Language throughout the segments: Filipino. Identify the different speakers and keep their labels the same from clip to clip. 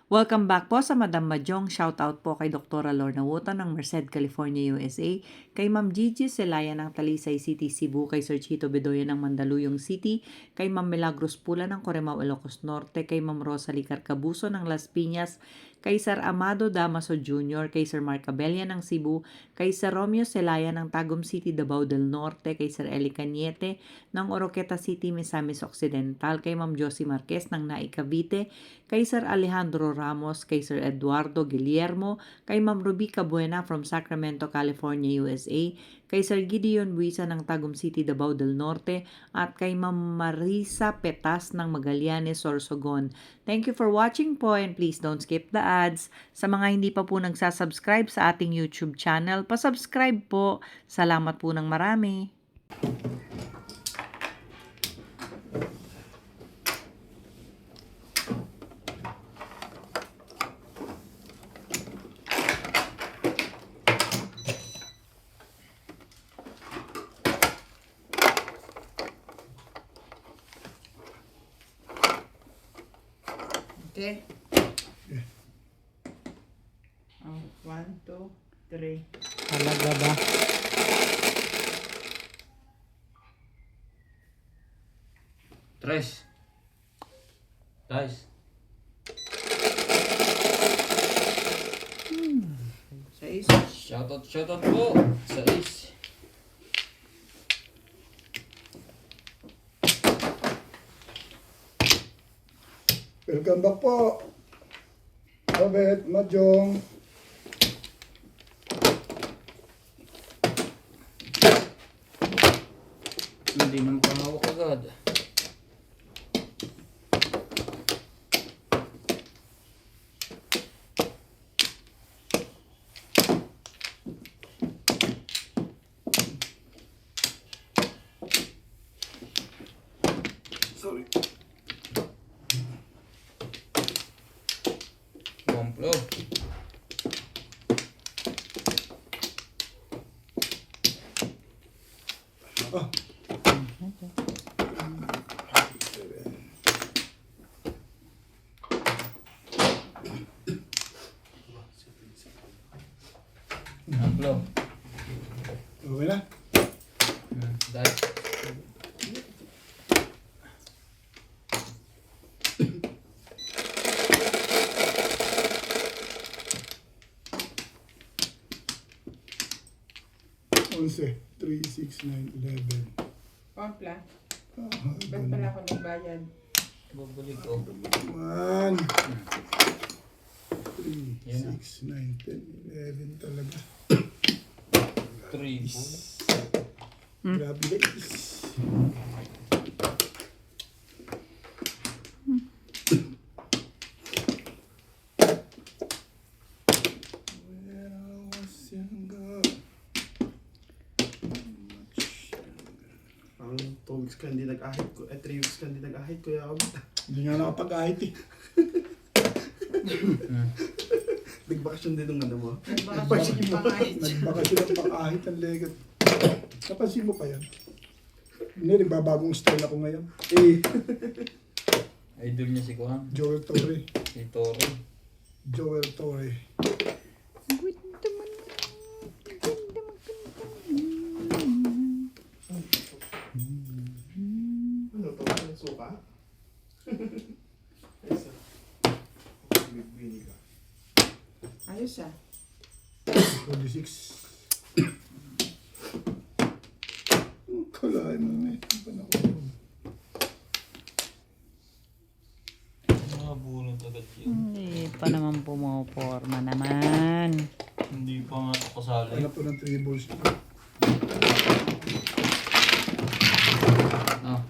Speaker 1: Welcome back po sa Madam Majong. Shoutout po kay Dr. Lorna Wutan ng Merced, California, USA. Kay Ma'am Gigi Celaya ng Talisay City, Cebu. Kay Sir Chito Bedoya ng Mandaluyong City. Kay Ma'am Milagros Pula ng Corimao, Ilocos Norte. Kay Ma'am Rosalie Carcabuso ng Las Piñas. Kay Sir Amado Damaso Jr. Kay Sir Mark Abella ng Cebu. Kay Sir Romeo Celaya ng Tagum City, Davao del Norte. Kay Sir Eli Cañete ng Oroqueta City, Misamis Occidental. Kay Ma'am Josie Marquez ng Naik, Cavite. Kay Sir Alejandro Ramos, kay Sir Eduardo Guillermo, kay Ma'am Ruby Cabuena from Sacramento, California, USA, kay Sir Gideon Buisa ng Tagum City, Davao del Norte, at kay Ma'am Marisa Petas ng Magallanes, Sorsogon. Thank you for watching po and please don't skip the ads. Sa mga hindi pa po nagsasubscribe sa ating YouTube channel, pasubscribe po. Salamat po ng marami. Okay. Oh, 1, 2, 3.
Speaker 2: Talaga ba?
Speaker 3: Tres. Guys.
Speaker 1: 6.
Speaker 3: Shoutout po sa is.
Speaker 2: Welcome back po. Robert, Majong.
Speaker 3: Hindi naman pangawak agad.
Speaker 2: Sorry.
Speaker 3: Komplo.
Speaker 2: Ah.
Speaker 3: Komplo.
Speaker 2: Okay na?
Speaker 3: Guys.
Speaker 2: Onse, 3, 6, 9, 11.
Speaker 1: Kompla.
Speaker 2: Ah,
Speaker 1: Ba't pala ako nagbayad?
Speaker 3: Bubuli ko.
Speaker 2: 1, 3,
Speaker 3: Yan na.
Speaker 2: 6, 9, 10, 11 talaga.
Speaker 3: 3.
Speaker 2: Grabe guys. Where I was younger.
Speaker 4: Ang 2 weeks ka hindi nag-ahit ko, 3 weeks ka hindi nag-ahit ko, yakab.
Speaker 2: Hindi nga nakapag-ahit eh.
Speaker 4: Nagbakasyon din ng ano mo.
Speaker 1: Nagbakasyon yung pangahit.
Speaker 2: Nagbakasyon ang pang-ahit ng legat. Napansin mo pa yan? Hindi, nagbabagong style ako ngayon.
Speaker 4: Eh,
Speaker 3: Idol niya si Kuhan.
Speaker 2: Joel Torre.
Speaker 3: Si Toro.
Speaker 2: Joel Torre.
Speaker 4: ano to? Ano suka? Ayos ah. With vinegar.
Speaker 1: Ayos ah.
Speaker 2: 26. Kalahin mo na ito. Panahon.
Speaker 3: Nakabunot agad yun.
Speaker 1: Hindi pa naman pumoporma naman.
Speaker 3: Hindi pa nga ako kasali.
Speaker 2: Hanap po ng 3 balls.
Speaker 3: Ah.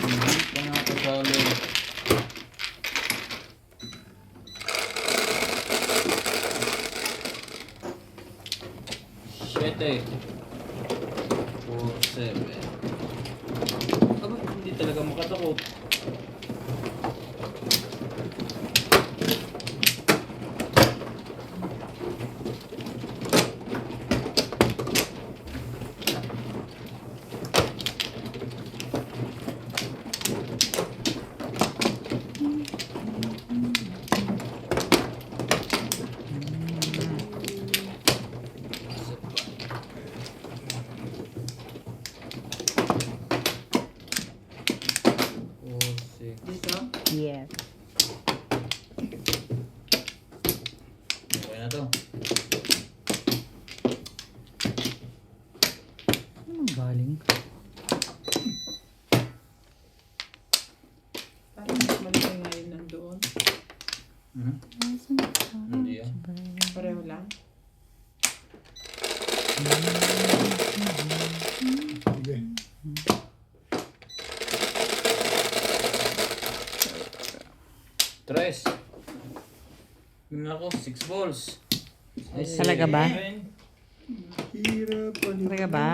Speaker 3: Hindi pa nga kasali. Siyete. 4, 7. Aba, hindi talaga makatakot.
Speaker 1: galing.
Speaker 5: Parang mas malaki ngayon nandoon.
Speaker 3: Hmm? Hindi yan.
Speaker 5: Pareho lang.
Speaker 2: Sige.
Speaker 3: Tres. Yun ako, 6 balls.
Speaker 1: Talaga ba?
Speaker 2: Hirap pa nila.
Speaker 1: Talaga ba?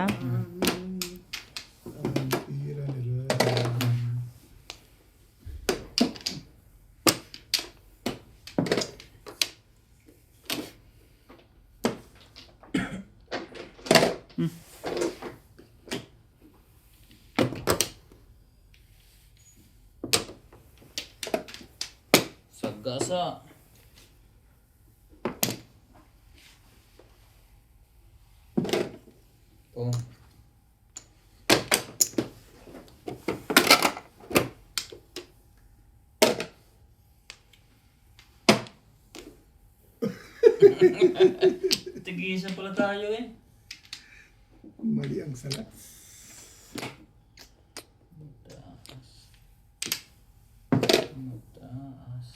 Speaker 2: Ang hira nila.
Speaker 3: Sagasa. Oh. Tigisa pala tayo eh.
Speaker 2: Mali ang salat.
Speaker 3: Mataas. Mataas.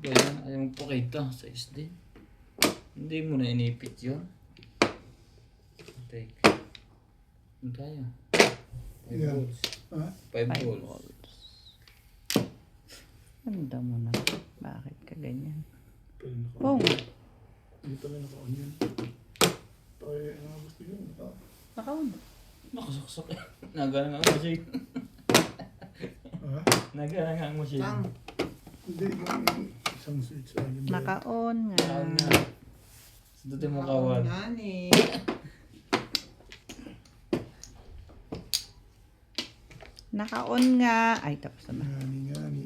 Speaker 3: Ganyan, ayaw mo pakita sa SD. Hindi mo na inipit yun. Take. Ano tayo? 5
Speaker 2: Yeah.
Speaker 3: balls.
Speaker 2: Ha?
Speaker 3: 5 balls.
Speaker 1: Ganda mo na. Bakit ka ganyan?
Speaker 2: Pero naka-
Speaker 1: Pong!
Speaker 2: Hindi pala naka-on yan. Tayo, ano gusto yun?
Speaker 1: Nakaon.
Speaker 3: Nakasaksak eh. Nagana nga ang machine.
Speaker 2: Ha?
Speaker 3: Nagana nga ang machine.
Speaker 5: Tang.
Speaker 2: Hindi, yung isang switch. Ayun ba?
Speaker 1: Nakaon nga.
Speaker 3: Nakaon nga. Sundutin mo kawad.
Speaker 5: Yan eh.
Speaker 1: Nakaon nga. Ay, tapos na.
Speaker 2: Ngani.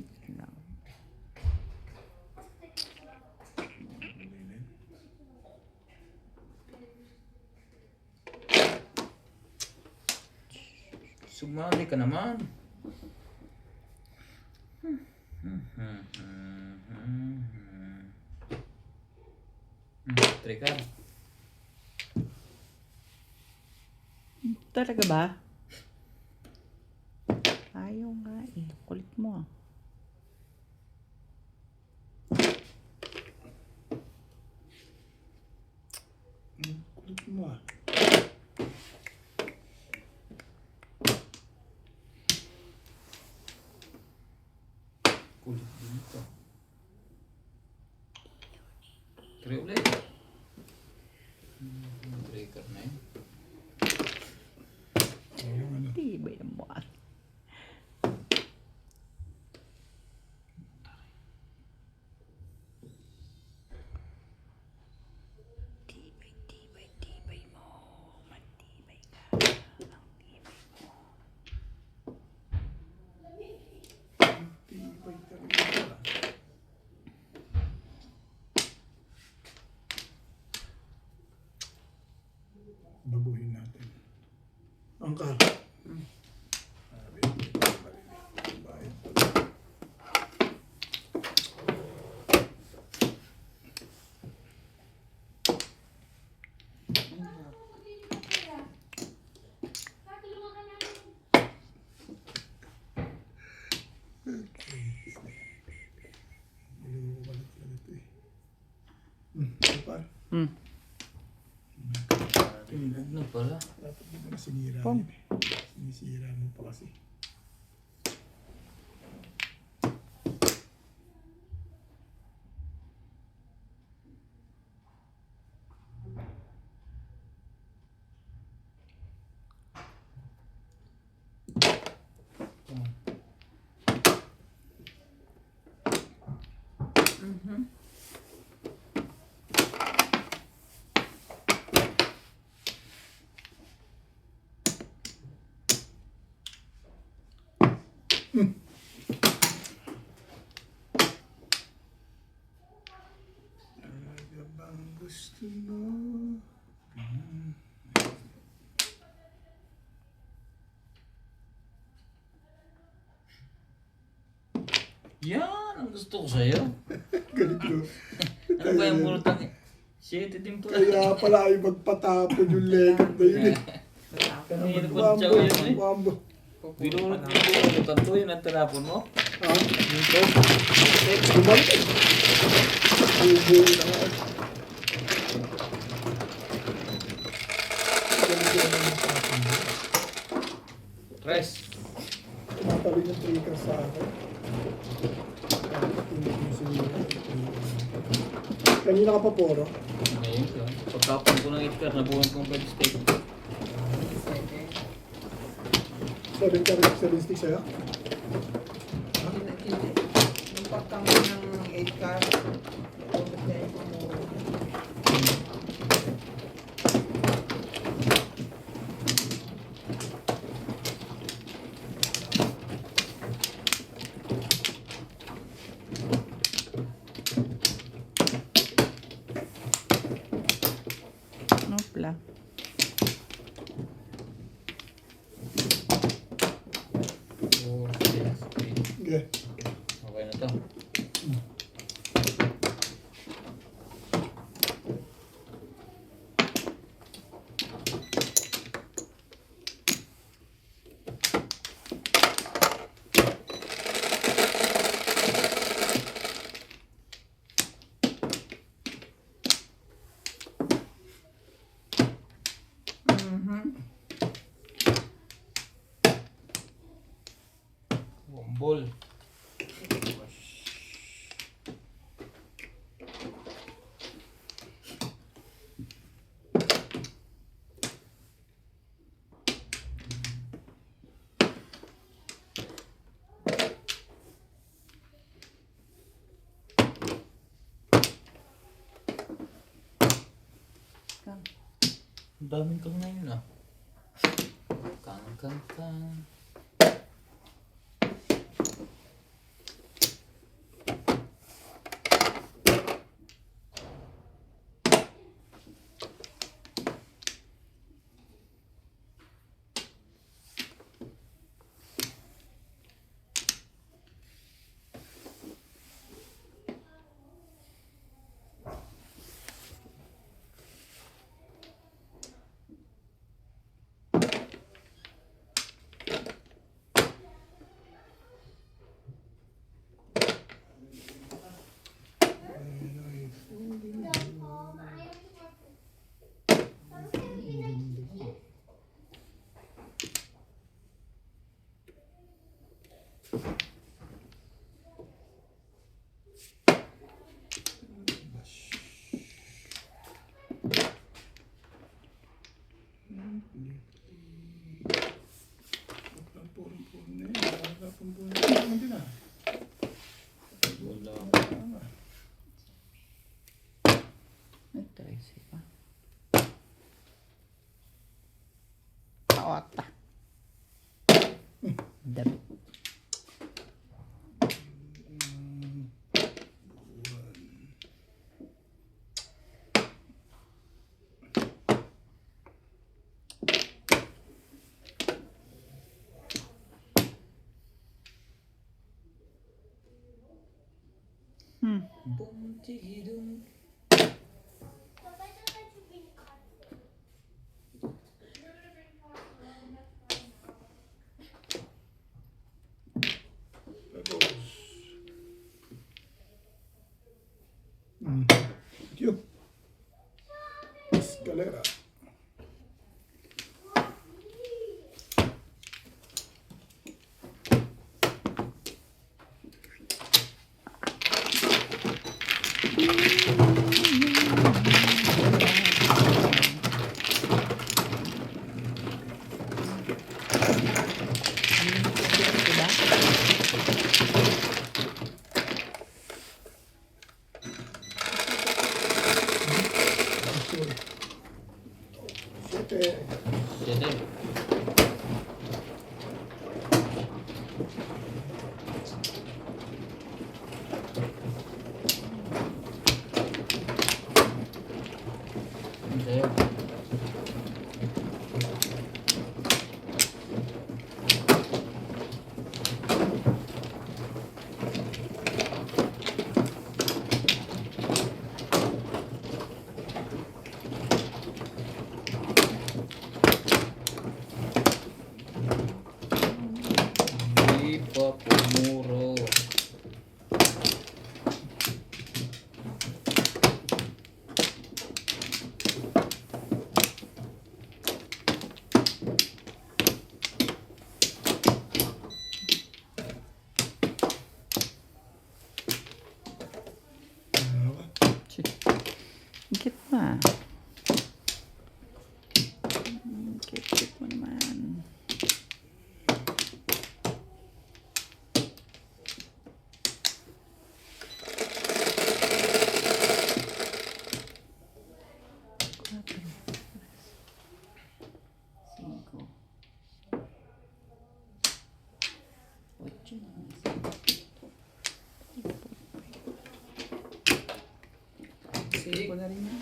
Speaker 3: Sumali ka naman. Trikar.
Speaker 1: Talaga ba? Ayaw nga eh. Kulit mo ah.
Speaker 2: Kulit mo ah.
Speaker 3: Kulit dito. Try ulit. Trikar na yun.
Speaker 2: Ayun, ano.
Speaker 1: Di ba yung buwan? Tibay mo. Matibay ka. Ang tibay mo.
Speaker 2: Tibay talaga. Baguhin natin. Angkar. Bayad pala. Niloko ka na talaga ito eh. Ito pa.
Speaker 1: Hmm.
Speaker 3: Tinigod na pala.
Speaker 2: Dapat di mo na sinira
Speaker 1: Pong.
Speaker 2: yun eh. Sinisira mo pa kasi. Gusto na.
Speaker 3: Yan, ang gusto ko sa'yo.
Speaker 2: Galit ko.
Speaker 3: Ano ba yung bulutang eh? Shit, din pala.
Speaker 2: Kaya pala ay magpatapon yung legat na yun eh.
Speaker 3: Kanina po siya yun eh.
Speaker 2: Mambo.
Speaker 3: Binulot mo yung bulutan to, yun ang tinapon mo.
Speaker 2: Ha?
Speaker 3: Dito.
Speaker 2: Bumalik. Bubuo na nga.
Speaker 3: Tres.
Speaker 2: Tumatawid yung trigger sa akin. Kanina ka pa poro.
Speaker 3: Ngayon ko. Pagkapon ko ng itkar, nabuhan kong pwede steak.
Speaker 2: Seven carrot, seven sticks sa'yo.
Speaker 5: Hindi. Nung pagkama ng 8 car, ulit na yung kumuha.
Speaker 1: Nopla.
Speaker 3: Four, six, eight.
Speaker 2: Okay.
Speaker 3: Okay na to. Bombol. Ang daming kang ngayon ah. Kang. Wala.
Speaker 1: Ay, 13 pa. Paota. Dami.
Speaker 3: Bum, tigi, dum.
Speaker 2: Thank you. Escalera. Siete.
Speaker 3: 7.
Speaker 1: Kit pa. Kit mo naman.
Speaker 5: Save ko na rin yan.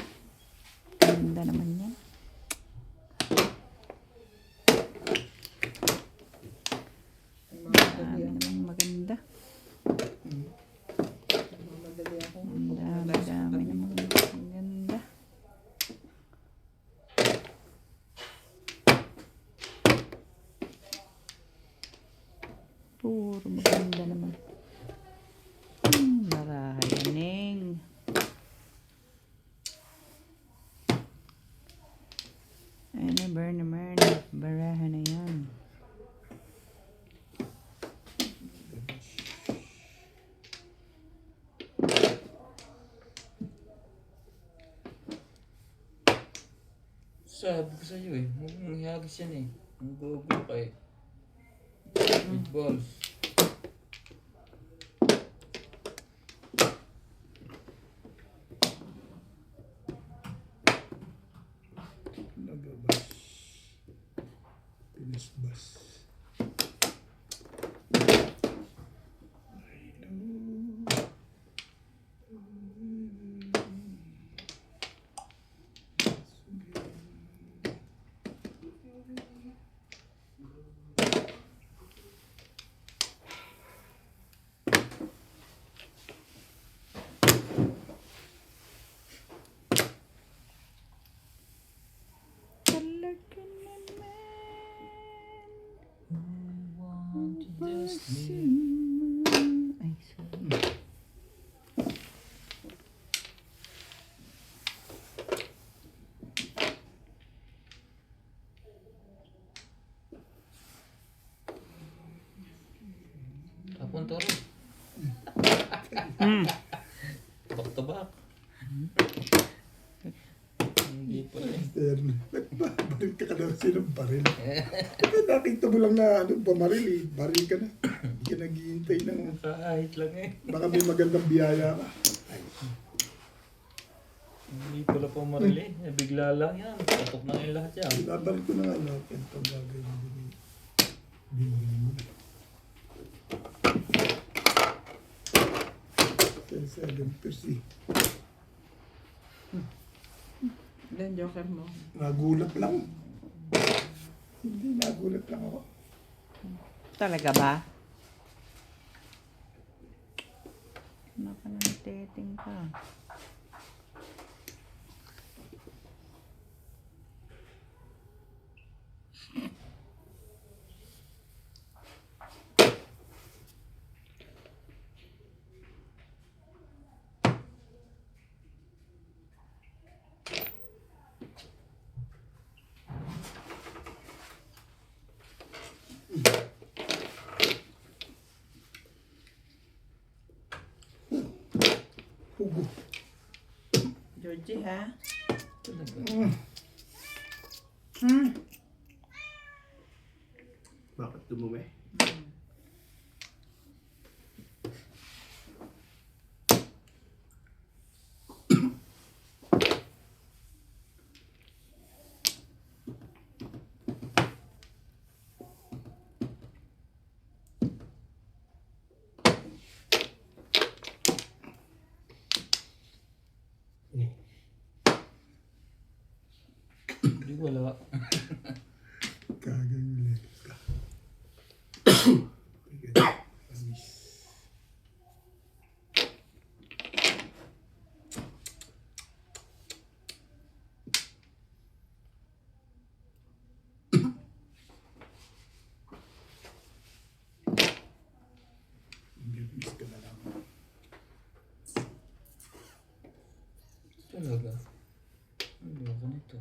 Speaker 1: Ganda naman yan.
Speaker 5: Ay, mamadali ako.
Speaker 1: Namang maganda.
Speaker 5: Mamadali ako.
Speaker 1: Ang dami namang maganda. Puro maganda naman. Marahayaning. Ay na, burn naman. Barahan na yan.
Speaker 3: Sabi ko sa'yo eh, huwag mong ihagis yan eh. Ang gogo ka eh. Big balls.
Speaker 2: Nagabas. Pinisbas.
Speaker 1: Talaga naman. Ay, sorry.
Speaker 3: Tapon to rin. Back to back. Hindi pa rin.
Speaker 2: Baril ka daw silang baril. Nakita mo lang na pamaril eh. Baril ka na. Hindi ka naghihintay ng...
Speaker 3: Kahit lang eh.
Speaker 2: Baka may magandang biyaya ka. Ay,
Speaker 3: Hindi pala pumarili. Bigla lang yan. Patok na yung lahat yan.
Speaker 2: laban ko na nga na. Ito bagay na din. Binili mo na. 7%.
Speaker 5: Then, joker mo.
Speaker 2: Nagulat lang. Hindi, nagulat lang ako.
Speaker 1: Talaga ba? Nakananteting ka.
Speaker 2: Hugo.
Speaker 5: Georgie, ha?
Speaker 3: Talaga.
Speaker 4: Bakit dumumi?
Speaker 3: Hindi wala.
Speaker 2: Kagayulit ka. Amis. Bibis ka na lang.
Speaker 3: Talaga. Ano ako nito?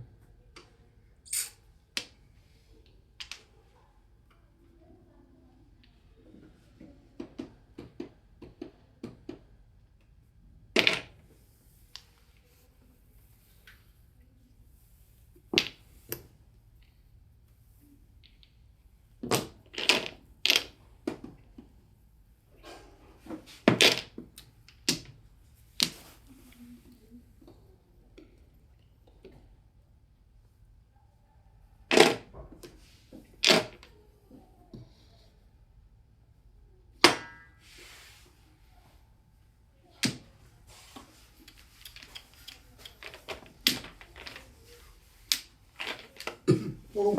Speaker 2: Oo.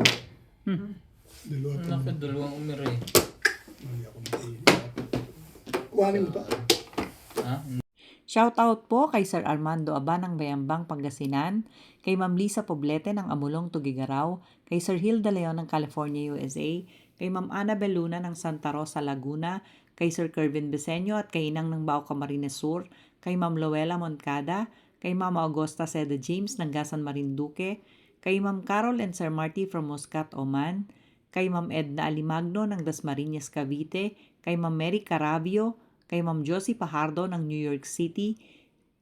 Speaker 2: Dalawa pa.
Speaker 3: Naku, dalawang umiri.
Speaker 2: Mali ako na. Kuhanin mo pa.
Speaker 3: Ha?
Speaker 1: Shoutout po kay Sir Armando Aba ng Bayambang, Pangasinan, kay Ma'am Lisa Poblete ng Amulong, Tugigaraw, kay Sir Hilda Leon ng California, USA, kay Ma'am Annabel Luna ng Santa Rosa, Laguna, kay Sir Kervin Beseño at kay Inang ng Bao Camarines Sur, kay Ma'am Luella Moncada, kay Ma'am Augusta Seda James ng Gasan Marinduque, kay Ma'am Carol and Sir Marty from Muscat, Oman, kay Ma'am Edna Alimagno ng Dasmariñas, Cavite, kay Ma'am Mary Carabio, kay Ma'am Josie Pajardo ng New York City,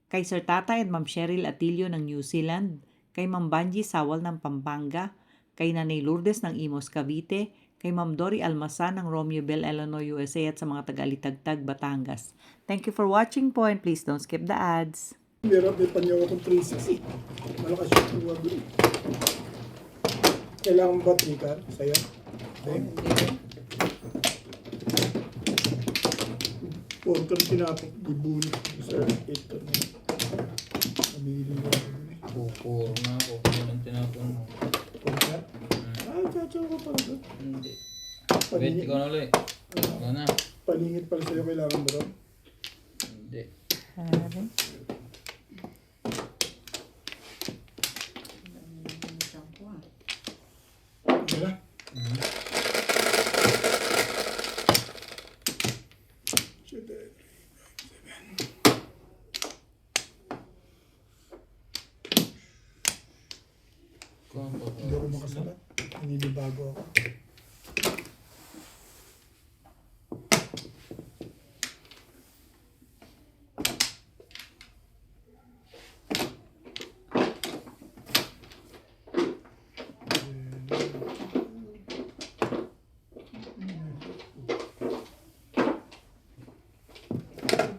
Speaker 1: kay Sir Tata and Ma'am Cheryl Atilio ng New Zealand, kay Ma'am Banji Sawal ng Pampanga, kay Nanay Lourdes ng Imos, Cavite, kay Ma'am Dory Almasan ng Romeo Bell, Illinois, USA at sa mga taga-Alitagtag, Batangas. Thank you for watching po and please don't skip the ads.
Speaker 2: Meron, may panyaw akong 360. Malakas yung tuwag doon. Kailangan battery ka? Saya? Dahil. Porter tinapok, ibunit sa 8 ka na. Namili mo ako.
Speaker 3: Pupuro na ako. Yan ang tinapon mo.
Speaker 2: Porter? Ah, tsatsaw ko pala doon.
Speaker 3: Hindi. Wait, ikaw na ulit. Ikaw na.
Speaker 2: Paningit pala sa'yo, kailangan mo rin.
Speaker 3: Hindi.
Speaker 2: Wala. Hindi ako makasalat. Nilibago ako.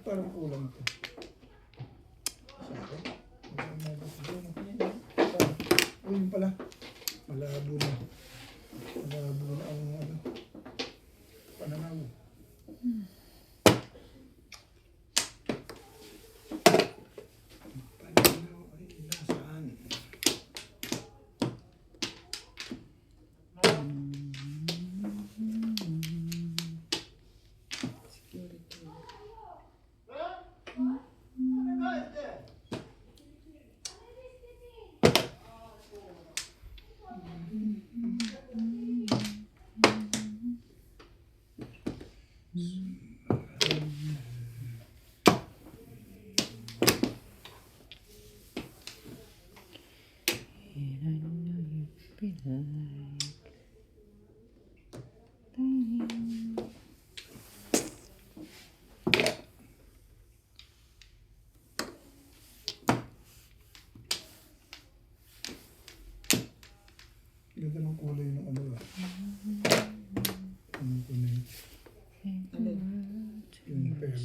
Speaker 2: Parang kulang to. Uy, yun pala. Malabo na. Malabo na ang ano. Pananaw. Pananaw ay nasaan? Ganda ng kulay ng ano ba? Ano ko na yun? Yung pera.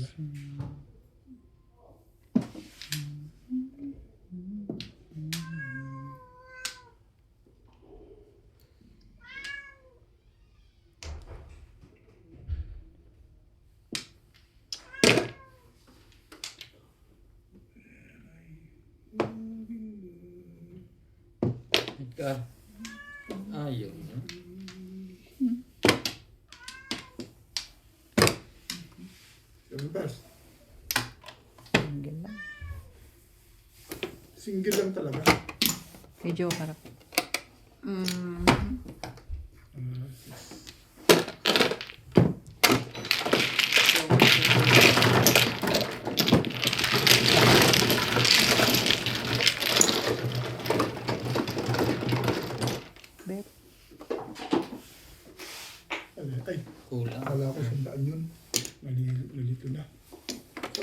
Speaker 3: Edgar. Ayaw na.
Speaker 2: Yung best.
Speaker 1: Single lang.
Speaker 2: Single lang talaga.
Speaker 1: Medyo harap. Bet.
Speaker 2: Ay,
Speaker 3: Kulang.
Speaker 2: wala ko 100 yun. Nalito na. So,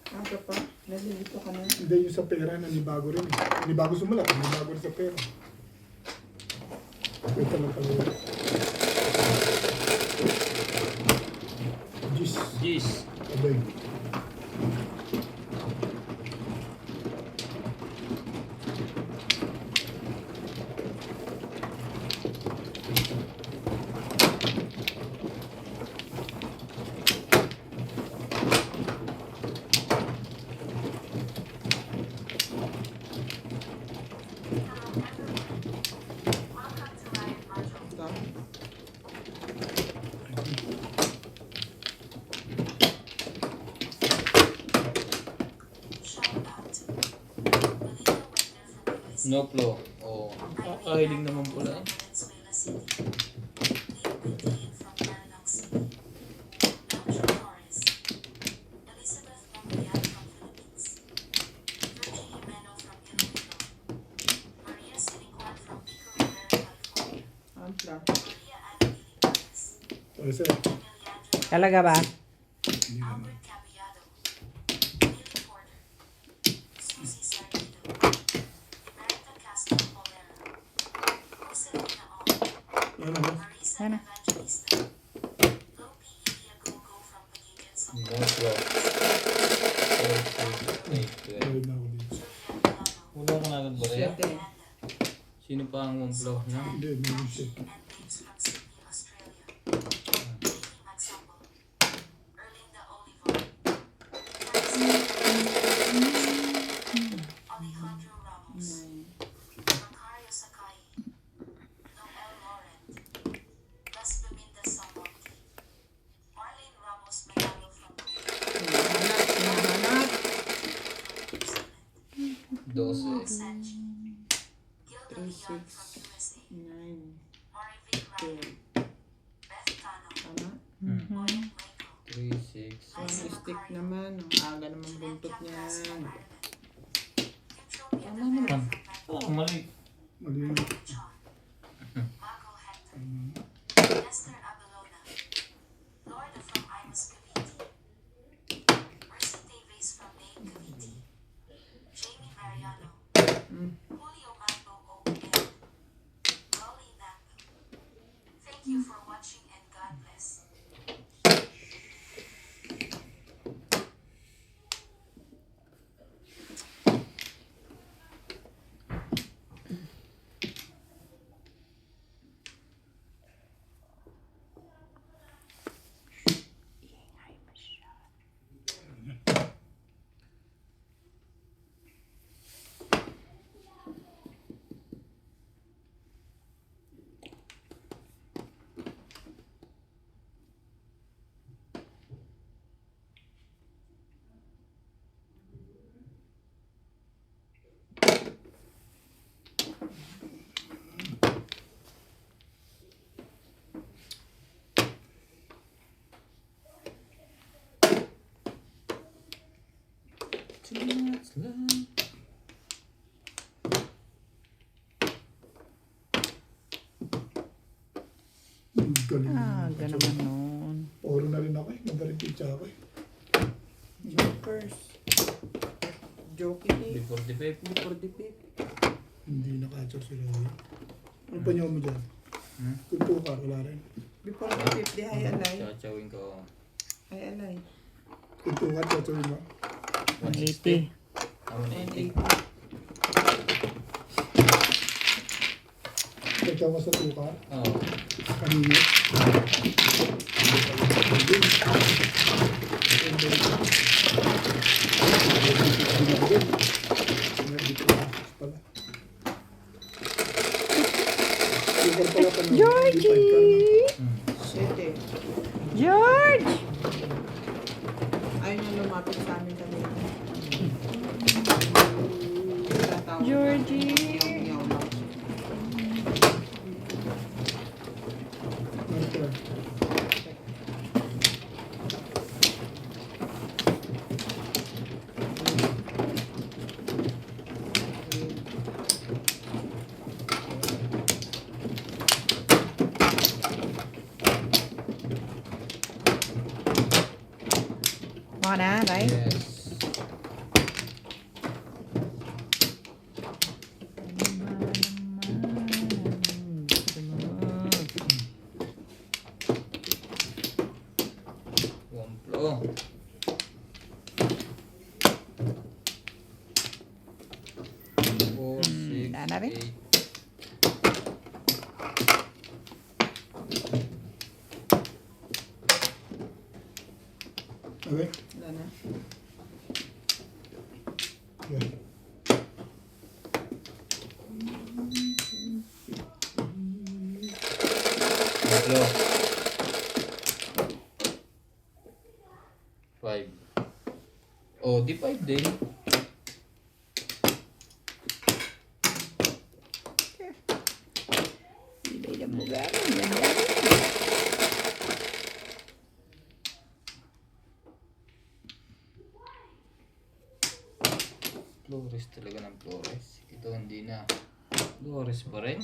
Speaker 5: Aga pa, nalilito ka na.
Speaker 2: hindi yung sa pera, nanibago rin. Nanibago sumulat, nanibago rin sa pera. Wait lang pala yun. Jeez.
Speaker 3: Jeez.
Speaker 2: Abay.
Speaker 3: No flow. Oh, kakahiling naman pala eh.
Speaker 5: Arms lang.
Speaker 2: Okay, sir.
Speaker 1: Talaga ba?
Speaker 2: Yan ano?
Speaker 1: Sana.
Speaker 3: No flow. 4, 6, 8, 12.
Speaker 2: Balik na ako dito.
Speaker 3: Wala ka na agad ba rin?
Speaker 5: 7.
Speaker 3: Sino pa ang one flow na?
Speaker 2: Hindi, meron siya.
Speaker 5: Hinahanap.
Speaker 3: 12.
Speaker 5: 3, 6, 9, 12. Tama?
Speaker 3: 3, 6.
Speaker 5: One stick naman. Ang aga naman buntot niyan.
Speaker 3: Tama naman. Oh, mali.
Speaker 2: Mali na. Galing.
Speaker 1: Aga naman nun.
Speaker 2: Oro na rin ako eh. Magaling pizza ako eh.
Speaker 5: Jokers. Jokey day.
Speaker 3: Before the vape.
Speaker 5: Before the pip.
Speaker 2: Hindi nakatsaw sila. Ano pa niyo mo dyan? Kulto ka, wala rin.
Speaker 5: Before the pip, di ay alay.
Speaker 3: Chachawin ko.
Speaker 5: Ay alay.
Speaker 2: Kulto ka, tsatsawin mo.
Speaker 1: 180.
Speaker 3: Ah, 180.
Speaker 5: 180.
Speaker 2: Tsatsawin ka sa tuka.
Speaker 3: Oo.
Speaker 2: Kanina.
Speaker 1: Georgie!
Speaker 5: 7.
Speaker 1: George!
Speaker 5: Ayaw niya lumapit sa amin kanina. Tinatawag
Speaker 1: Georgie!
Speaker 5: namin, yaw-yaw lang siya.
Speaker 1: Mga na, right?
Speaker 3: Yes. One flow. Four, six,
Speaker 1: wala na rin.
Speaker 3: 8.
Speaker 2: Okay?
Speaker 5: Wala na.
Speaker 2: Yeah.
Speaker 3: Flow. 5. Oh, di 5 din. Flores talaga ng Flores. Ito hindi na. Flores pa rin.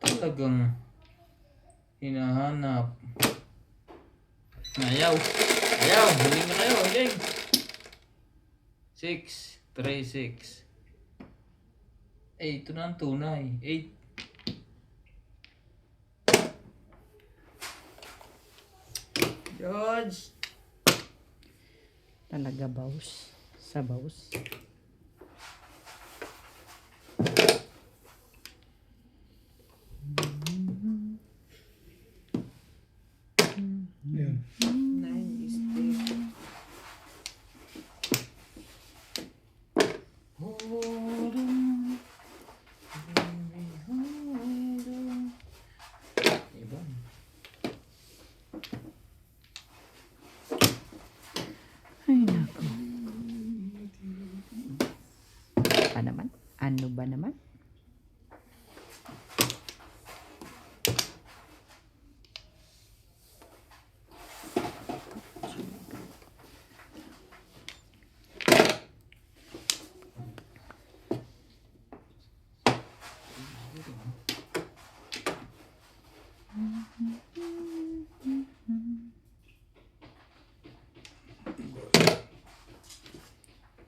Speaker 3: Talagang hinahanap. Ayaw. Ayaw. Huling na kayo. Huling. 6. 3, 6. Ito na ang tunay. 8.
Speaker 5: George.
Speaker 1: Talaga baus. Sa baus.
Speaker 2: Yan.
Speaker 5: 9 is there.
Speaker 3: Hold on. Baby, hold on. Iba.
Speaker 1: Ay, naku. Pa naman? Ano ba naman?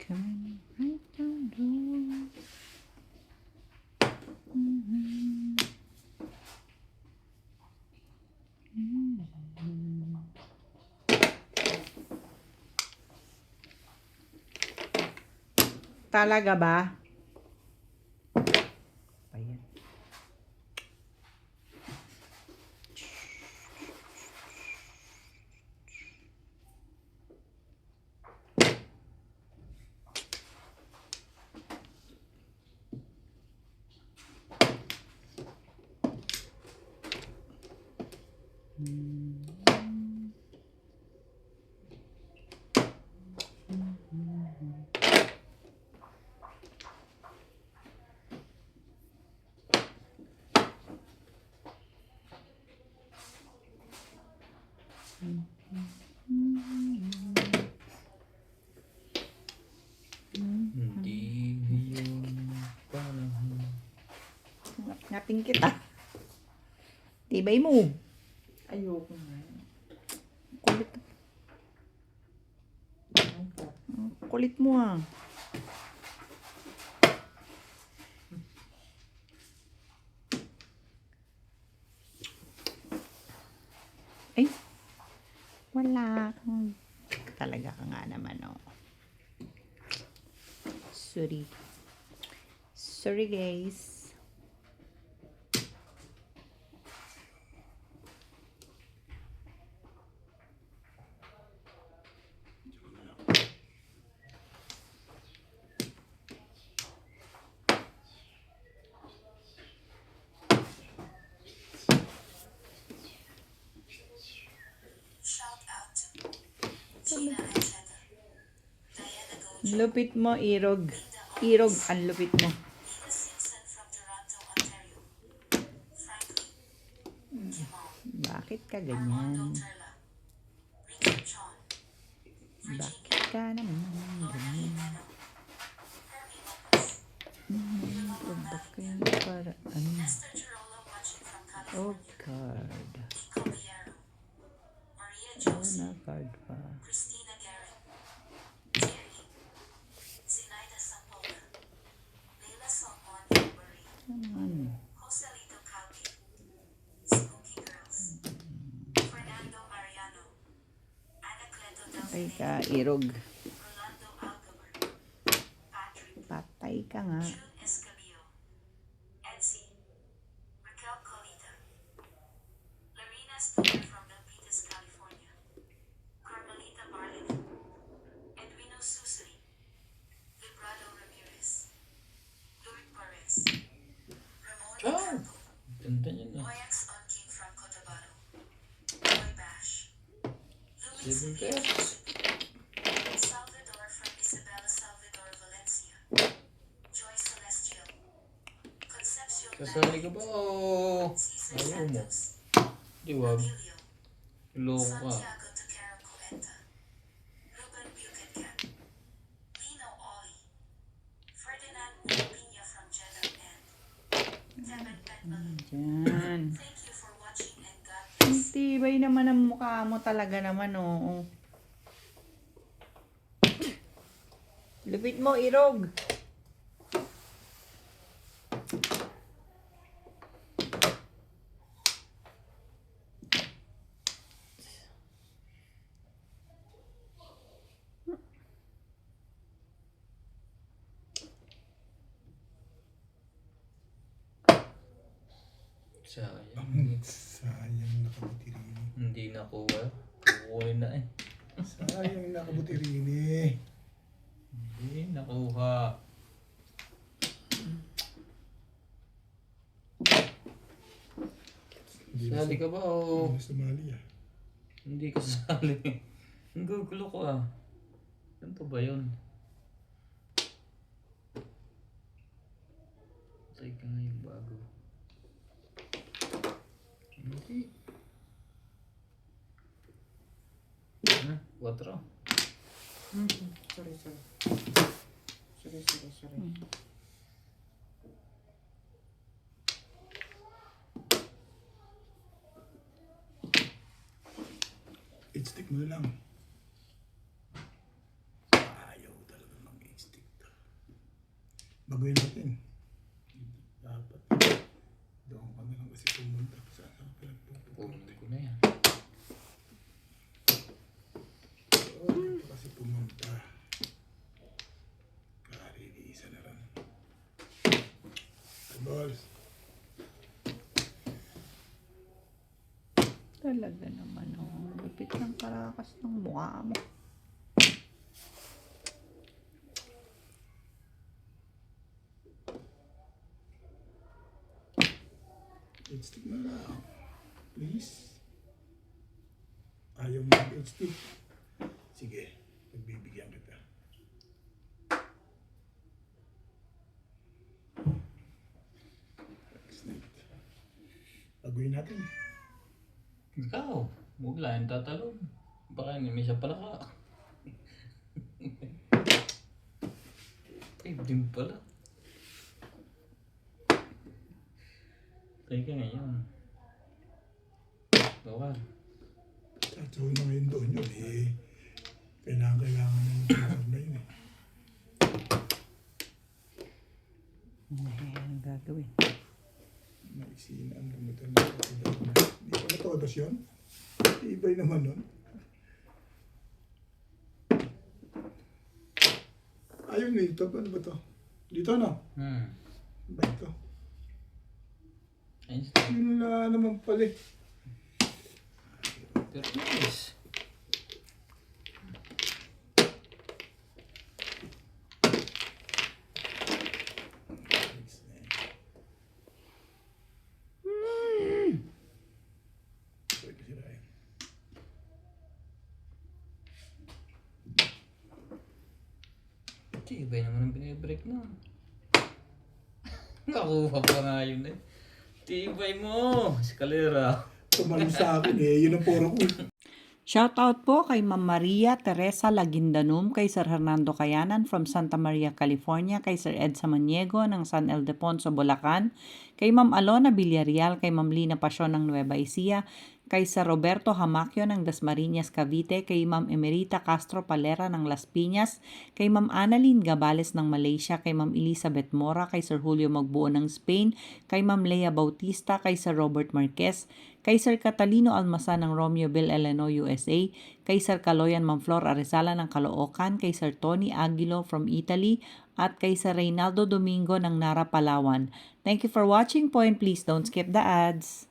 Speaker 1: Coming right down low. Talaga ba? Ayan.
Speaker 3: Hindi yun panahon.
Speaker 1: Ngapin kita. Tibay mo.
Speaker 5: Ayoko nga.
Speaker 1: Kulit. Kulit mo ah. Ay. Wala kang talaga ka nga naman oh. Sorry. Sorry guys. Lupit mo, Irog. Irog, ang lupit mo. Bakit ka ganyan? Bakit ka naman ganyan? Bakit para ano? Oh, card. Oh, na card pa. Naman. Patay ka, Irog. Patay ka nga.
Speaker 3: Ah! Ganda niya na. 7 pesos. Kasali ka ba o ayaw mo? Di wag. Loko ka.
Speaker 6: Santiago to Caracueta, Ruben Buchancan, Lino Oli, Ferdinand Piña from Jeddah, and Kevin Petman.
Speaker 1: Diyan.
Speaker 6: Thank you for watching and God
Speaker 1: Ang
Speaker 6: bless.
Speaker 1: tibay naman ang mukha mo talaga naman, oo. Lupit mo, Irog.
Speaker 3: Sayang.
Speaker 2: Sayang nakabuti rin.
Speaker 3: Hindi nakuha. Kukunin na eh.
Speaker 2: Sayang nakabuti rin eh.
Speaker 3: Hindi nakuha. Sali ka ba o?
Speaker 2: Hindi na sumali ah.
Speaker 3: Hindi ka sali. Ang gugulo ko ah. Ano pa ba yun? Patay ka nga yung bago. Hindi. Ha? 4?
Speaker 5: Sorry. Sorry.
Speaker 2: H-stick mo na lang. Ayaw talaga mag-H-stick to. Baguhin natin. Dapat. Doon ka na lang kasi pumunta. Saan ka pinagpupunta?
Speaker 3: Pumunta ko na yan.
Speaker 2: Doon ka kasi pumunta. Kariniisa na lang. Ay, balls.
Speaker 1: Talaga naman, oh. Lupit ng karakas ng mukha mo.
Speaker 2: H-stick na lang. Please. Ayaw mo mag-H-stick. Sige, pagbibigyan kita. H-stick. Baguhin natin.
Speaker 3: Ikaw, huwag lang tatalon. Baka may siya pala ka. Eh, din pala. Teka ngayon. Bawal.
Speaker 2: At so na ngayon doon yun eh. Kailangan ng job na yun eh.
Speaker 1: Ang gagawin.
Speaker 2: Maisinaan lang ito na kapitid na. Hindi pa matodos yun. Ibay naman nun. Ayaw nito. Ano ba to? Dito na. Ba ito?
Speaker 3: Ayun.
Speaker 2: Yun na naman pala eh.
Speaker 3: Pero nice.
Speaker 2: Pwede sirain.
Speaker 3: Tibay naman ang binibreak na. Nakuha pa nga yun eh. Tibay mo! Eskalera.
Speaker 2: Tumalong sa akin eh. Yun ang puro ko.
Speaker 1: Shoutout po kay Ma'am Maria Teresa Laguindanum, kay Sir Hernando Cayanan from Santa Maria, California, kay Sir Ed Samaniego ng San Ildefonso, Bulacan, kay Ma'am Alona Villarreal, kay Ma'am Lina Pasyon ng Nueva Ecija, kay Sir Roberto Hamacchio ng Dasmariñas, Cavite, kay Ma'am Emerita Castro Palera ng Las Piñas, kay Ma'am Annalyn Gabales ng Malaysia, kay Ma'am Elizabeth Mora, kay Sir Julio Magbuo ng Spain, kay Ma'am Lea Bautista, kay Sir Robert Marquez, kay Sir Catalino Almasan ng Romeoville, Illinois, USA, kay Sir Kaloyan Manflor Arizala ng Caloocan, kay Sir Tony Aguilo from Italy, at kay Sir Reynaldo Domingo ng Nara, Palawan. Thank you for watching po, and please don't skip the ads.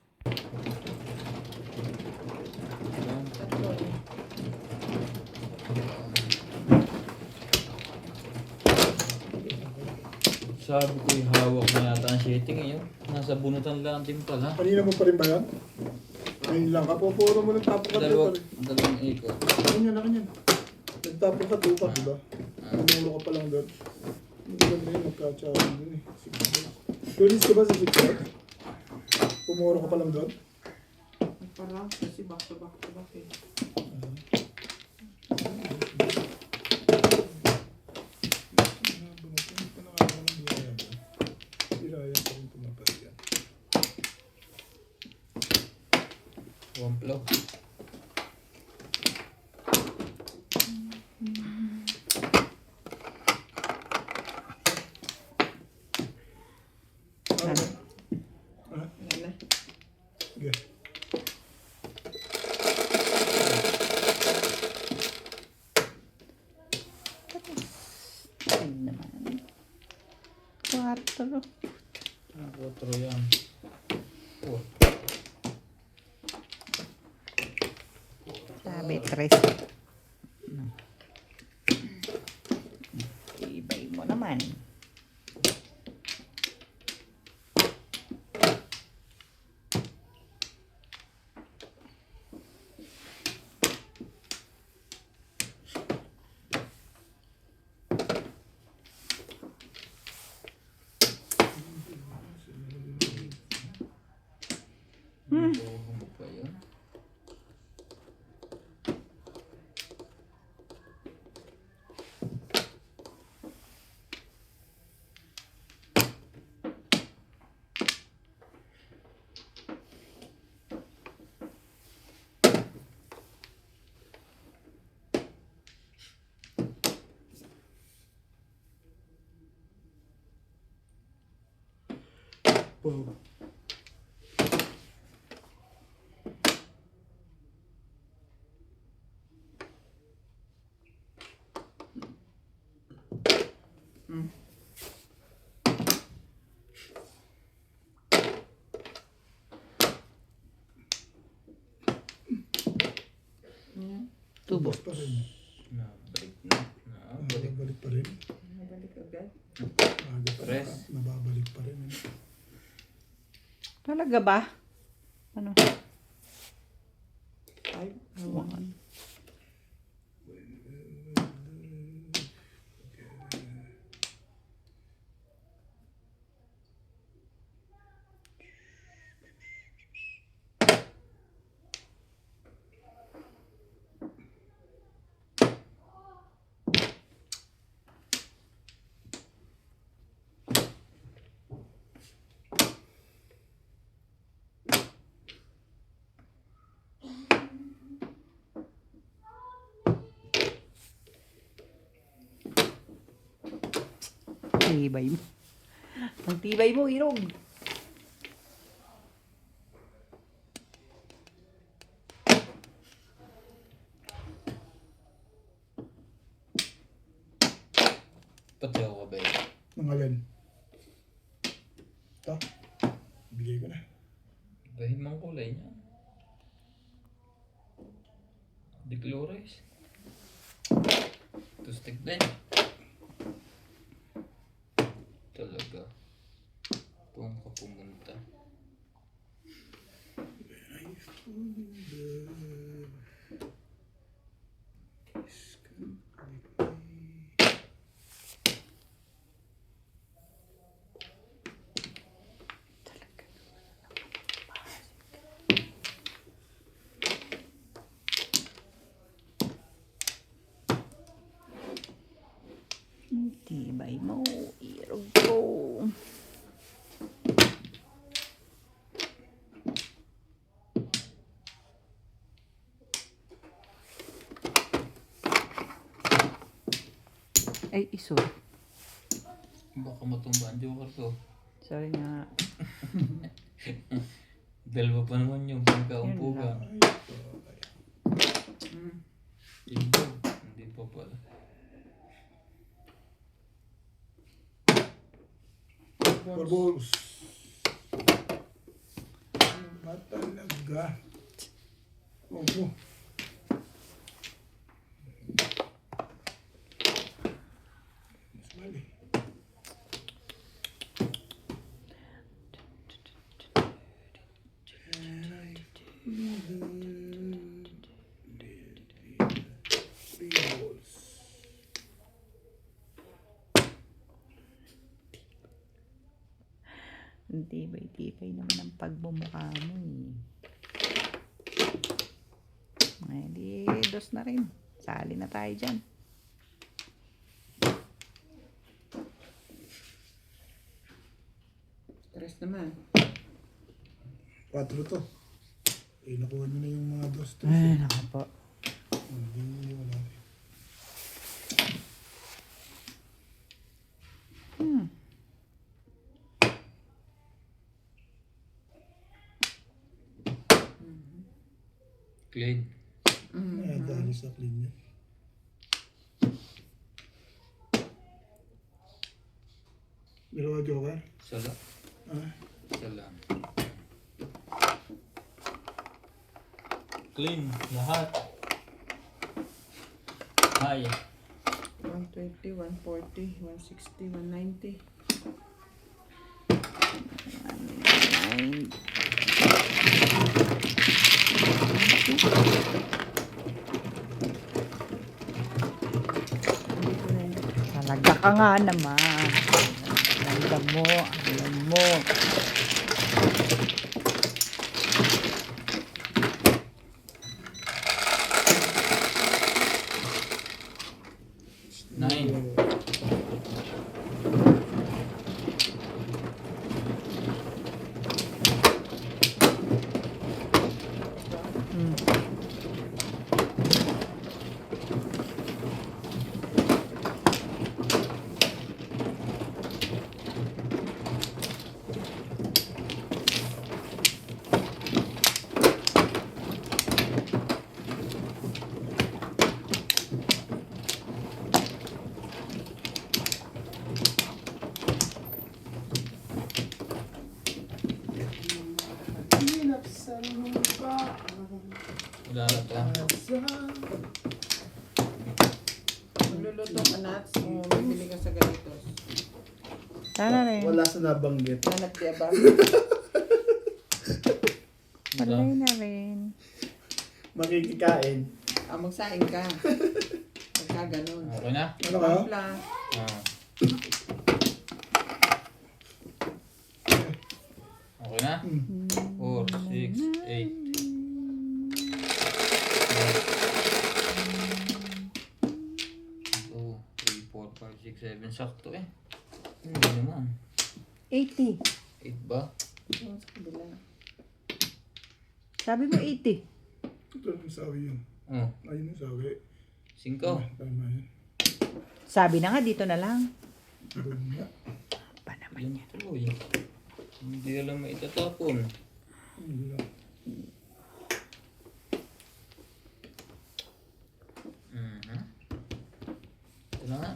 Speaker 3: Sabi ko yung hawak na yata ang setting ngayon. Nasa bunutan lang din pala.
Speaker 2: Kanina mo pa rin ba yan? Ngayon lang ka. Pupuro mo ng tapo ka
Speaker 3: Dalawang ikot.
Speaker 2: Ganyan na kanyan. Nagtapo ka tupa, diba? Pumuro ka pa lang doon. Hindi ba na yun magka-challenge doon eh. Tulis ka ba sa 6 Pumuro ka pa lang doon?
Speaker 5: Parang kasi back to back to back eh.
Speaker 2: Hindi pa nakakaroon ng biyaya ba? Biyaya pa rin pumapasyan.
Speaker 3: One blow.
Speaker 1: Ano?
Speaker 5: Yan na.
Speaker 2: Sige.
Speaker 1: Ay naman. 4.
Speaker 3: Otro yan. 4.
Speaker 1: Sabi, 3. Ibay mo naman.
Speaker 3: Ano pa yun?
Speaker 2: Wow.
Speaker 1: Tubo.
Speaker 2: Pa rin.
Speaker 3: Nabalik na. Nabalik.
Speaker 2: Nababalik pa rin.
Speaker 5: Nabalik agad.
Speaker 2: Aga pa
Speaker 3: Press.
Speaker 2: nababalik pa rin.
Speaker 1: Talaga ba? Ano?
Speaker 5: 5.
Speaker 1: 1. Tibay mo. Ang tibay mo, Irog.
Speaker 3: Pati ako ba yun?
Speaker 2: Ng alin? Ito. Bigay ko na.
Speaker 3: Ibahin mo ang kulay niya. Declorize. Tustik din. Talaga. Kung ka pumunta.
Speaker 1: Ang tibay mo, Irog ko. Ay, iso.
Speaker 3: Baka matumba ang joker ko.
Speaker 1: Sorry nga.
Speaker 3: Dalawa pa naman yung pagkaumpuga. Hindi. Hindi pa pala.
Speaker 2: Four balls. Matalaga. Opo. Mas mali. Three balls.
Speaker 1: Ang tibay-tibay naman ang pagmumukha mo eh. dos na rin. Sali na tayo dyan.
Speaker 5: Tres naman.
Speaker 2: 4 to. Eh, nakuha nyo na yung mga dos to.
Speaker 1: Ay, naku po.
Speaker 2: Hindi, wala rin.
Speaker 3: Clean.
Speaker 2: Ay, dahil sa clean yun. Dalawa joker?
Speaker 3: Sala.
Speaker 2: Ah,
Speaker 3: Sala. Clean. Lahat. Ay.
Speaker 5: 120, 140, 160, 190.
Speaker 1: Talaga ka nga naman. Alam mo, alam mo.
Speaker 3: Nine.
Speaker 4: Hirap sa lupa.
Speaker 3: Wala na to.
Speaker 5: Magluluto ka nuts o bibili ka sa galitos.
Speaker 1: Sana rin.
Speaker 4: Wala sa nabanggit.
Speaker 5: Hanap di ba?
Speaker 1: Walay na rin.
Speaker 4: Makikikain.
Speaker 5: Magsaing ka. Pagka ganun.
Speaker 3: Okay na?
Speaker 2: ano ka?
Speaker 5: Pampla.
Speaker 3: Ah. Okay na? 4, 6, 8. 2, 3, 4, 5, 6, 7. Sakto eh. Hindi naman.
Speaker 1: 80.
Speaker 3: 8 ba?
Speaker 5: Yung sa kabila.
Speaker 1: Sabi mo 80.
Speaker 2: Ito yung sawi yun.
Speaker 3: Oh,
Speaker 2: Ayun yung sawi.
Speaker 3: 5.
Speaker 2: Tama yun.
Speaker 1: Sabi na nga, dito na lang.
Speaker 2: Doon nga.
Speaker 1: Pa naman
Speaker 3: Yan
Speaker 1: yan.
Speaker 3: tuloy. Hindi alam maitatapon.
Speaker 2: Hindi lang.
Speaker 3: Ito na nga.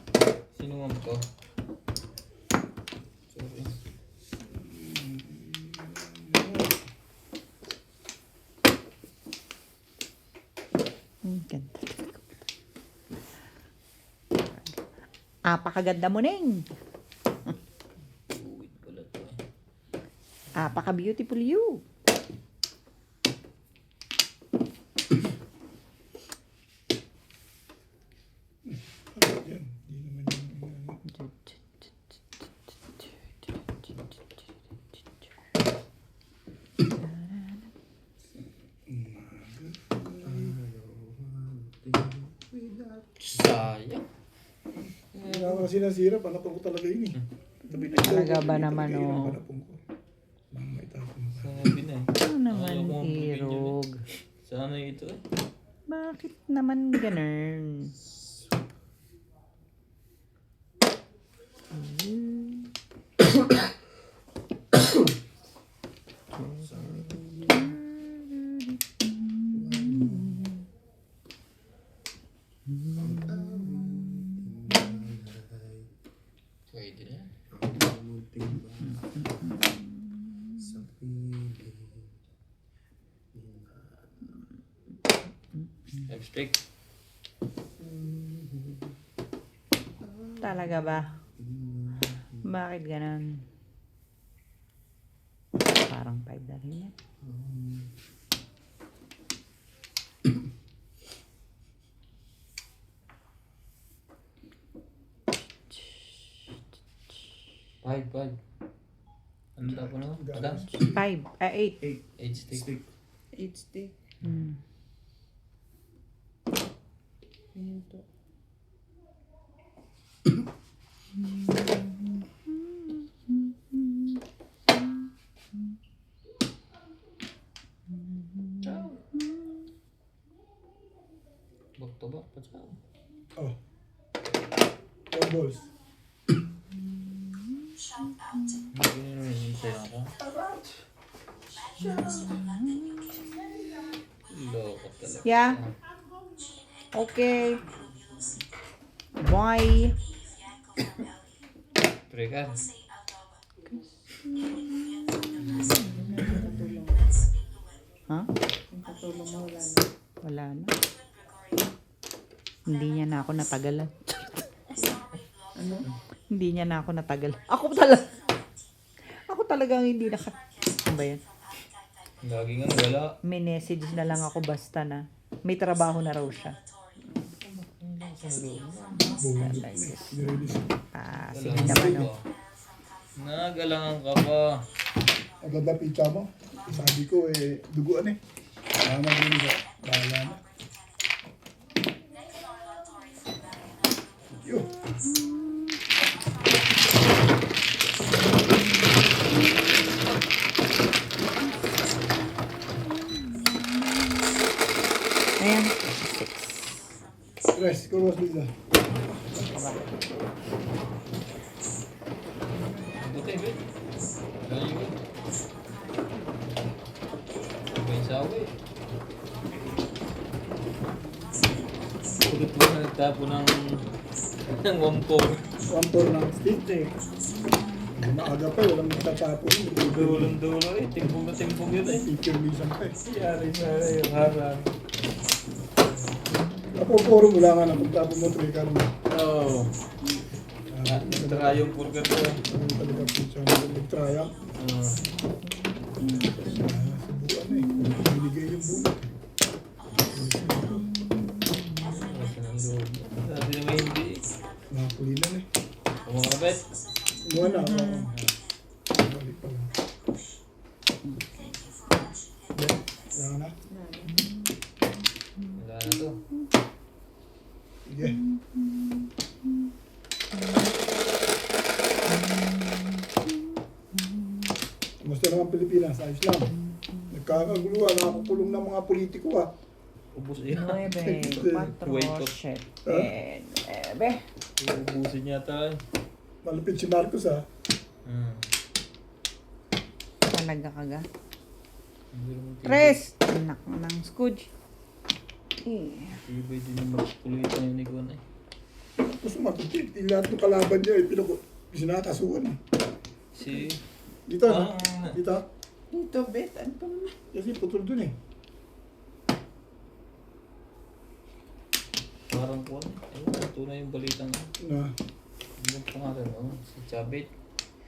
Speaker 3: Sinuwag ko. Sorry.
Speaker 1: Ganda. Apakaganda mo, Neng.
Speaker 3: Uwit pala to eh.
Speaker 1: Apaka-beautiful you.
Speaker 2: Yan. Hindi naman yung...
Speaker 3: Sayang.
Speaker 2: Wala ko kasi nasira. Panapon ko talaga yun eh.
Speaker 1: Talaga ba naman,
Speaker 2: Talaga yun ang
Speaker 1: oh?
Speaker 2: panapon ko. Nang maitapon mo.
Speaker 3: Sabi na eh.
Speaker 1: Ano naman,
Speaker 3: Ayaw kong bigyan yun
Speaker 1: Irog?
Speaker 3: Sana ito eh.
Speaker 1: Bakit naman ganun?
Speaker 3: Pwede na.
Speaker 4: Sa piling.
Speaker 3: Abstract.
Speaker 1: Talaga ba? Bakit ganun? Parang 5 na rin yan.
Speaker 3: Five. Ano tapon naman? Adam?
Speaker 1: 5. 8.
Speaker 3: 8 stick.
Speaker 5: 8 stick.
Speaker 1: Hmm.
Speaker 5: Pinto.
Speaker 3: Back to back pa siya.
Speaker 2: Oh. 4 balls.
Speaker 6: Shout out to
Speaker 3: Hindi nyo hinihintay ako.
Speaker 6: Manuals from London, UK.
Speaker 3: Loko talaga.
Speaker 1: Yeah. Okay. Bye.
Speaker 6: Beef Yanko from LA.
Speaker 3: Pre ka.
Speaker 6: Jose Aldoba. Inunuyan from Nebraska. Let's Biluan.
Speaker 1: Ha?
Speaker 5: Yung katulong mo wala na.
Speaker 1: Wala na.
Speaker 6: Edwin Gregorio.
Speaker 1: Hindi niya na ako natagalan.
Speaker 6: Story Blog.
Speaker 5: Ano?
Speaker 1: Hindi niya na ako natagalan. Ako talagang hindi naka... Ano ba yan?
Speaker 3: Lagi nga wala.
Speaker 1: May message na lang ako basta na. May trabaho na raw siya.
Speaker 2: Nirelease.
Speaker 1: Ah, sige naman oh.
Speaker 3: Nagalangan ka pa.
Speaker 2: Ang ganda pizza mo. Sabi ko duguan eh. Wala na rin ba? Wala na. Yo.
Speaker 1: Ayan.
Speaker 2: Rest, kurwas bigla.
Speaker 3: Buti, be. Lagi ko. May sawa eh. Pagkat ko na nagtapo ng wampong.
Speaker 2: 1-4 ng stick eh. Maaga pa, walang magtatapon.
Speaker 3: Dulo eh. Timbong na timbong yun eh.
Speaker 2: Picture minsan pa eh.
Speaker 3: Yari na yung harang.
Speaker 2: Napoporo mo lang ang pagtapon mo, Tricard mo.
Speaker 3: Oo. Saka yung burger ko.
Speaker 2: Ang talaga pizza mo, nag-triumph. Subukan eh. Binigay yung bulat eh.
Speaker 3: Dati naman hindi.
Speaker 2: Nakakulinan eh.
Speaker 3: Kumakabit.
Speaker 2: Kumuha na. Balik pa lang. Wala na.
Speaker 3: Wala na to.
Speaker 2: Sige. Kumusta naman Pilipinas? Ayos lang. Nagkakaguluhan, nakakulong ng mga politiko ah.
Speaker 3: Ubus yan.
Speaker 1: 9, 4,
Speaker 3: Wait up.
Speaker 1: 7, 9.
Speaker 3: Ubusin yata eh.
Speaker 2: Malapit si Marcos ah.
Speaker 1: Talaga kaga.
Speaker 3: Hindi naman tibay.
Speaker 1: Tres! Anak ng Scooge.
Speaker 3: Tibay din yung magpulutan yung niguan eh.
Speaker 2: Tapos matitip, lahat ng kalaban niya sinakasuhan eh.
Speaker 3: Si...
Speaker 2: Dito na. Dito.
Speaker 5: Dito, Bet. Ano pa naman?
Speaker 2: Kasi putol dun eh.
Speaker 3: Parang kuwan eh. Ayun, tunay yung balitang eh.
Speaker 2: Na,
Speaker 3: Ano ang pangalan mo? Si Chabit.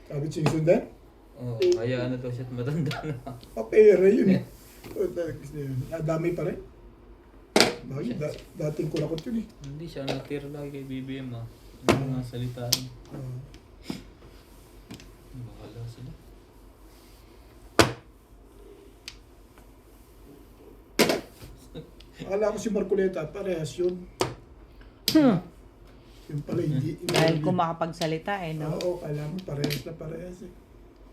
Speaker 2: sabi sinusundan?
Speaker 3: Oo, hayaan na daw siya at matanda na.
Speaker 2: Papera yun eh. O talagang yun. Nadamay pa rin. Bakit? Dating kulakot yun eh.
Speaker 3: Hindi siya natira lagi kay BBM ah. Yung mga salitaan. Bahala sila.
Speaker 2: Akala ko si Marcoleta, parehas yun. Yun pala, hindi.
Speaker 1: Dahil kung makapagsalita eh, no?
Speaker 2: Oo, kala mo parehas eh.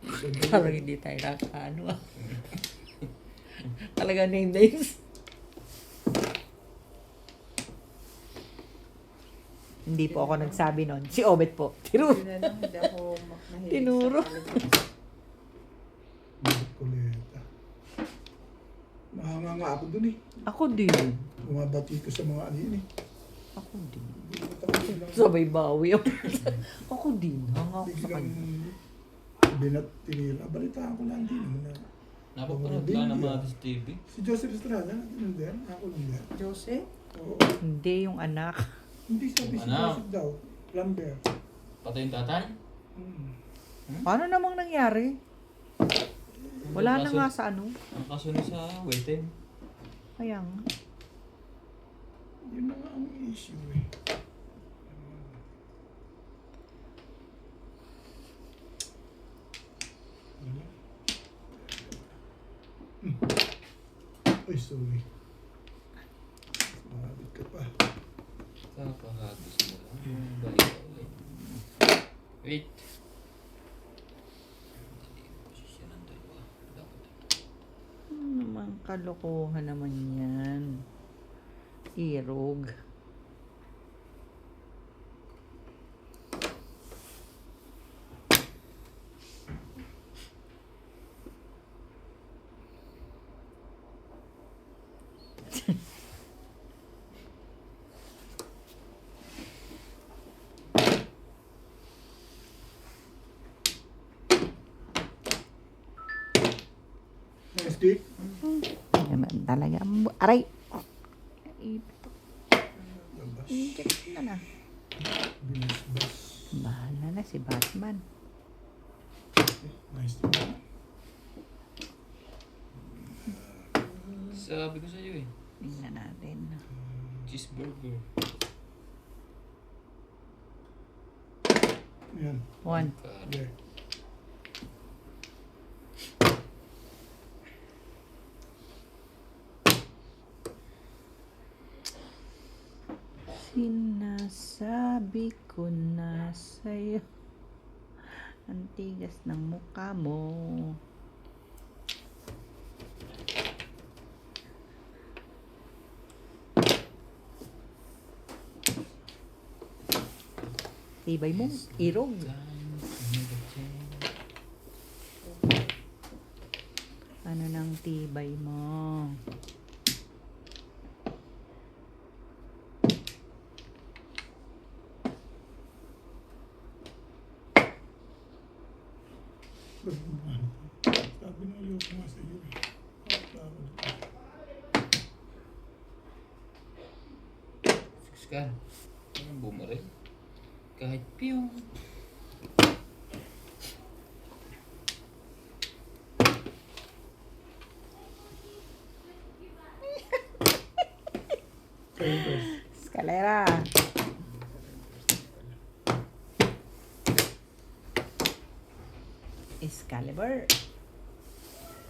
Speaker 2: So,
Speaker 1: Parang hindi tayo nakaano ah. Talaga name names. Hindi po ako nagsabi nun. Si Obet po. Tinuro.
Speaker 5: Yun na lang, hindi ako mahilig
Speaker 1: Tinuro.
Speaker 5: sa politics.
Speaker 2: Marcoleta. Mahanga ako dun eh.
Speaker 1: Ako din.
Speaker 2: Bumabati ko sa mga ano yun eh.
Speaker 1: Ako din.
Speaker 2: Biglang
Speaker 1: Sabay bawi ako. Ako din. Hanga ako sa kanya.
Speaker 2: binat tinira. Balitaan ko lang din naman na.
Speaker 3: Napapanood lang ng mga sa TV.
Speaker 2: Si Joseph Estrada, yun din. Ako lang din.
Speaker 5: Jose?
Speaker 2: Oo.
Speaker 1: Hindi yung anak.
Speaker 2: Hindi sabi si
Speaker 3: Ano?
Speaker 2: Joseph daw. Lambert.
Speaker 3: Patay yung tatay?
Speaker 1: Paano namang nangyari? Wala na nga sa ano.
Speaker 3: Ang kaso niya sa waiting.
Speaker 1: Kaya nga.
Speaker 2: Yun na nga ang issue eh. Ay, sorry. Marabit ka pa.
Speaker 3: Wait. Siya ng dalawa.
Speaker 1: Naman kalokohan naman yan. Irog.
Speaker 2: Nice dick.
Speaker 1: Naman talaga. Aray! Ito.
Speaker 2: Labas.
Speaker 1: Inject na na.
Speaker 2: Binas-bas.
Speaker 1: Bahala na si Batman.
Speaker 2: Nice dick.
Speaker 3: Sabi ko sa'yo eh.
Speaker 1: Tingnan natin.
Speaker 3: Cheeseburger.
Speaker 2: Yan.
Speaker 1: 1.
Speaker 2: There.
Speaker 1: Sinasabi ko na sa'yo. Ang tigas ng mukha mo. Tibay mo, irog. Ano nang tibay mo?
Speaker 2: Sabi na ayoko nga sa iyo.
Speaker 3: Fix ka. Anong bumaril? Kahit piyong.
Speaker 1: Escalera. Excalibur.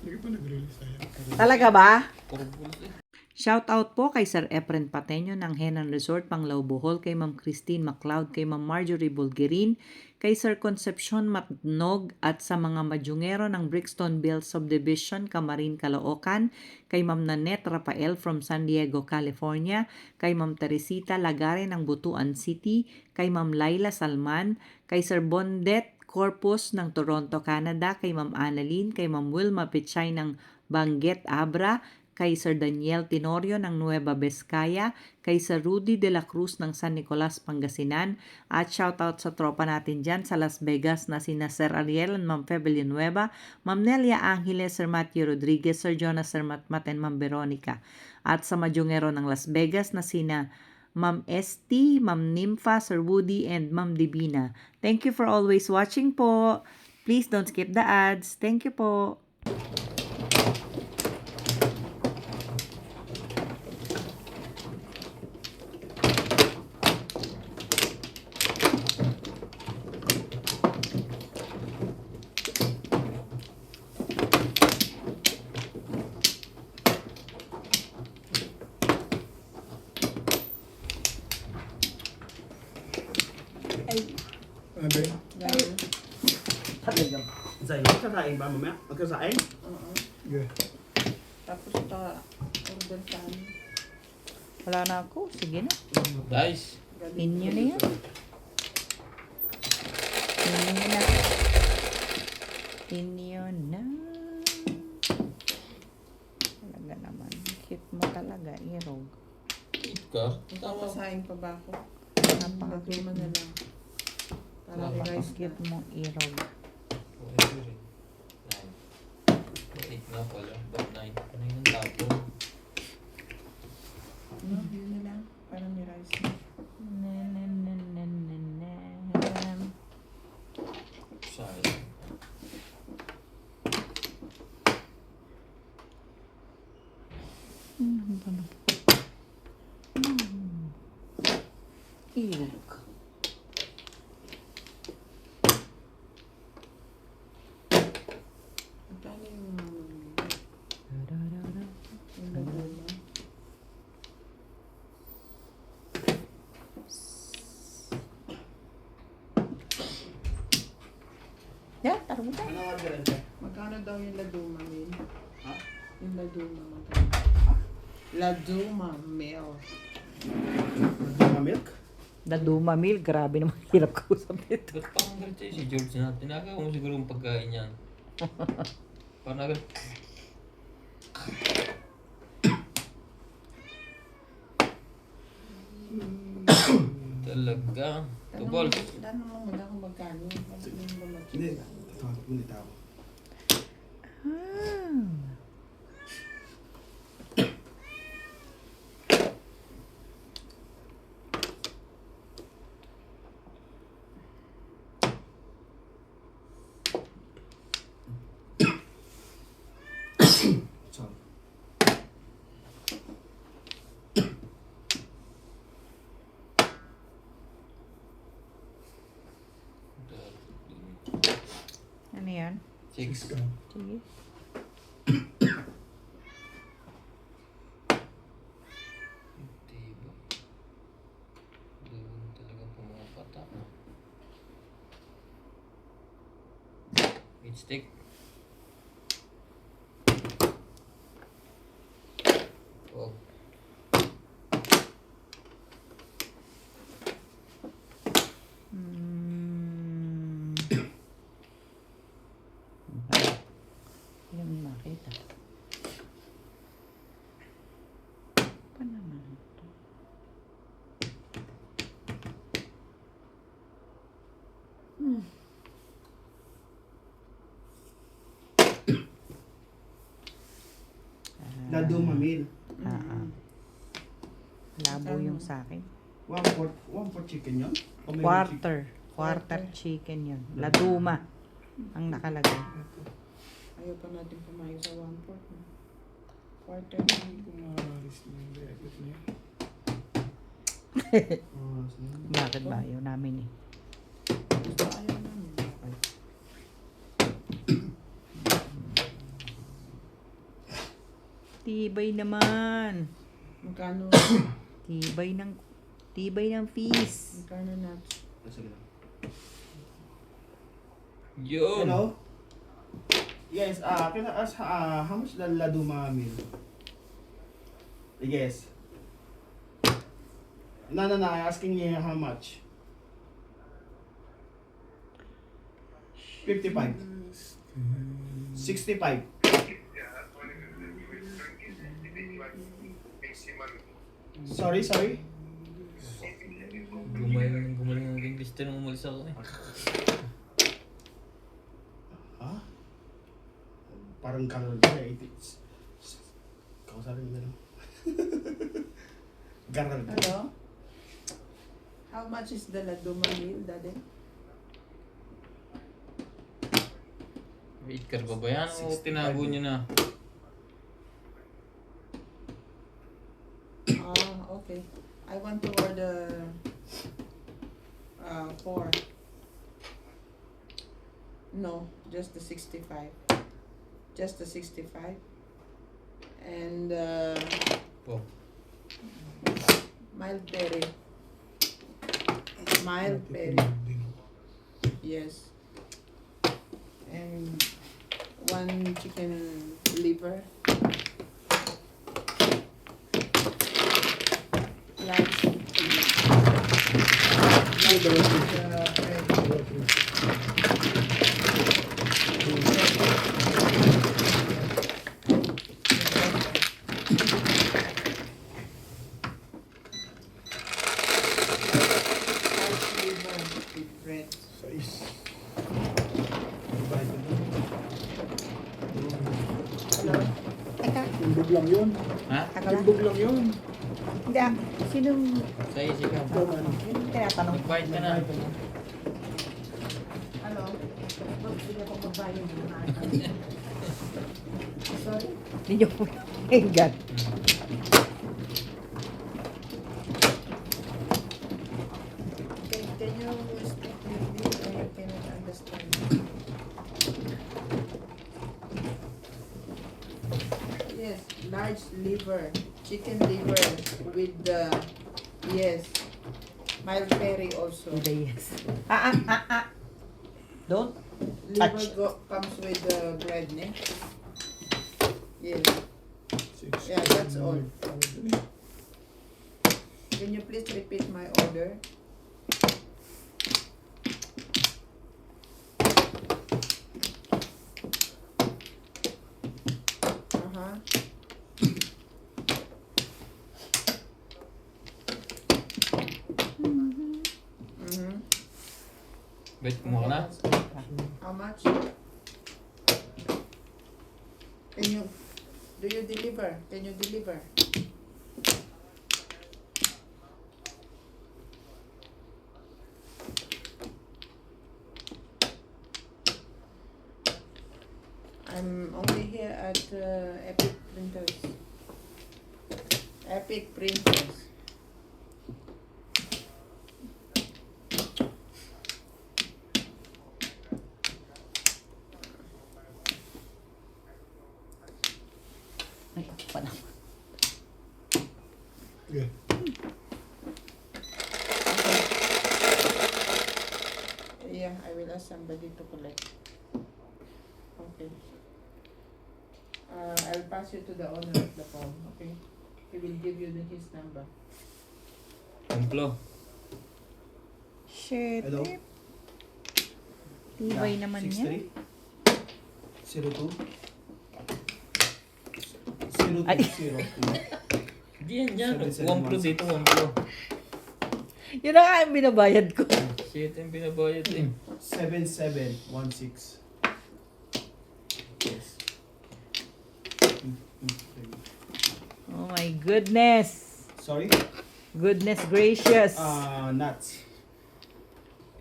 Speaker 2: Hindi ka pa nag-release tayo.
Speaker 1: Talaga ba?
Speaker 3: Corvus eh.
Speaker 1: Shout out po kay Sir Efren Pateño ng Henan Resort, Panglao, Bohol, kay Ma'am Christine MacLeod, kay Ma'am Marjorie Bulgerin, kay Sir Concepcion Matnog at sa mga madyungero ng Brixton Bill Subdivision, Camarin, Caloocan, kay Ma'am Nanette Rafael from San Diego, California, kay Ma'am Teresita Lagare ng Butuan City, kay Ma'am Laila Salman, kay Sir Bondet Corpus ng Toronto, Canada, kay Ma'am Annalyn, kay Ma'am Wilma Pichay ng Banguet, Abra, kay Sir Daniel Tenorio ng Nueva Vizcaya, kay Sir Rudy de la Cruz ng San Nicolas, Pangasinan, at shoutout sa tropa natin dyan sa Las Vegas na sina Sir Ariel and Ma'am Fe Villanueva, Ma'am Nelia Angeles, Sir Matthew Rodriguez, Sir Jonas, Sir Matmat, and Ma'am Veronica. At sa madyungero ng Las Vegas na sina Ma'am ST, Ma'am Nympha, Sir Woody, and Ma'am Divina. Thank you for always watching po. Please don't skip the ads. Thank you po.
Speaker 2: Ano ba yun?
Speaker 5: Dahil,
Speaker 4: Zay, magkasaing ba mamaya? Magkasaing?
Speaker 5: oo.
Speaker 2: Okay.
Speaker 5: Tapos ito, order saan.
Speaker 1: Wala na ako. Sige na.
Speaker 3: Dice.
Speaker 1: Inyo na yan. Inyo na. Inyo na. Talaga naman. Cute mo talaga, irog.
Speaker 3: Eat ka. Tama.
Speaker 5: Papasahin pa ba ako?
Speaker 1: Napaka-cute
Speaker 5: Lagyan mo na lang. Para may rice na.
Speaker 1: Napaka-cute mo, irog.
Speaker 3: Pwede rin. 9. 8 na pala. Ba't 9? Ano yung tapon?
Speaker 5: No, yun na lang. Para may rice na.
Speaker 1: Na, na, na, na, na, na.
Speaker 3: Sayang.
Speaker 1: Ano ba na? Irog.
Speaker 5: Magkano yung yung lagay mo?
Speaker 1: tanong mo tayo.
Speaker 4: Ano nga ganun ka?
Speaker 5: Magkano daw yung laduma meal?
Speaker 4: Ha?
Speaker 5: Yung laduma magkano? Laduma meal.
Speaker 4: Laduma milk?
Speaker 1: Daduma Mil, grabe naman hirap kausap nito.
Speaker 3: Ba't parang ganito si George na? Tinagawa mo siguro yung pagkain yan. Parang agad. Talaga. Tubol.
Speaker 5: Tanong mo muna kung magkano. Bakit yun ba
Speaker 4: Hindi.
Speaker 5: mag-check?
Speaker 4: Tatawag ko nito ako. Sorry.
Speaker 1: Ano yan?
Speaker 3: Six.
Speaker 1: Sige.
Speaker 3: Diba? Doon talaga pumapata. Meat stick. Wag.
Speaker 1: Hindi mo makita. Pa naman ito?
Speaker 4: Laduma meal.
Speaker 1: Labo yung sa akin.
Speaker 4: One for chicken yun? O may
Speaker 1: Quarter chicken yun. Laduma ang nakalagay.
Speaker 5: Ayaw pa natin pumayo sa 1/4. Quarter na.
Speaker 2: Hindi ko maalis na yung record niya.
Speaker 4: Oh, sige.
Speaker 1: Bakit ba? Ayaw namin eh.
Speaker 5: Gusto ayaw namin.
Speaker 1: Tibay naman.
Speaker 5: Magkano?
Speaker 1: Tibay ng fees.
Speaker 5: Magkano na?
Speaker 4: Sige lang.
Speaker 3: Yun.
Speaker 4: Hello? Yes, can I ask how much the laduma meal? Yes. No, I'm asking you how much. 55. 65. Sorry?
Speaker 3: Gumaling ang English din nung umalis ako eh.
Speaker 4: Ha? Parang karoon ka eh. Kausapin mo na. Garal ka.
Speaker 5: Hello? How much is the laduma meal, Daddy?
Speaker 3: Wait ka ba ba yan? O tinago nyo na?
Speaker 5: Okay. I want to order 4. No, just the 65. Just the 65. And
Speaker 3: Oh.
Speaker 5: mild peri. Mild peri. Yes. And 1 chicken liver. Large. Bread.
Speaker 2: Sais.
Speaker 5: Hello?
Speaker 1: Teka,
Speaker 2: Timbog lang yun.
Speaker 3: Ha?
Speaker 1: taka lang.
Speaker 2: Timbog lang yun.
Speaker 1: Hindi ah. Sinong
Speaker 3: Sa'yo, ikaw.
Speaker 1: yung tinatanong?
Speaker 3: Nag-bite ka na.
Speaker 5: Hello? Hindi ako magbayad ng Sorry?
Speaker 1: Hindi nyo po pakinggan.
Speaker 5: Can you speak clearly? I cannot understand. Yes, large liver, chicken liver with the yes, mild peri also.
Speaker 1: With the yes. Don't.
Speaker 5: Liver comes with the bread, ne? Yeah.
Speaker 2: 6,
Speaker 5: Yeah, that's all. Can you please repeat my order? Uh-huh. Mm-hmm.
Speaker 3: Bet mo ka na?
Speaker 5: How much? Do you deliver? Can you deliver? I'm only here at Epic Printers. Epic Printers.
Speaker 1: Ay, ako pa naman.
Speaker 2: Yeah.
Speaker 5: Yeah, I will ask somebody to collect. Okay. I will pass you to the owner of the phone, okay? He will give you his number.
Speaker 3: Kumplo.
Speaker 1: Shit.
Speaker 2: Hello?
Speaker 1: Tibay naman yan.
Speaker 2: 02?
Speaker 1: Ay.
Speaker 2: 0202.
Speaker 3: Diyan, dyan.
Speaker 2: 7716.
Speaker 3: Kumplo dito, kumplo.
Speaker 1: Yun na nga ang binabayad ko.
Speaker 3: Shit yung binabayad eh.
Speaker 2: 7716. Yes.
Speaker 1: Oh my goodness.
Speaker 2: Sorry?
Speaker 1: Goodness gracious.
Speaker 2: Nuts.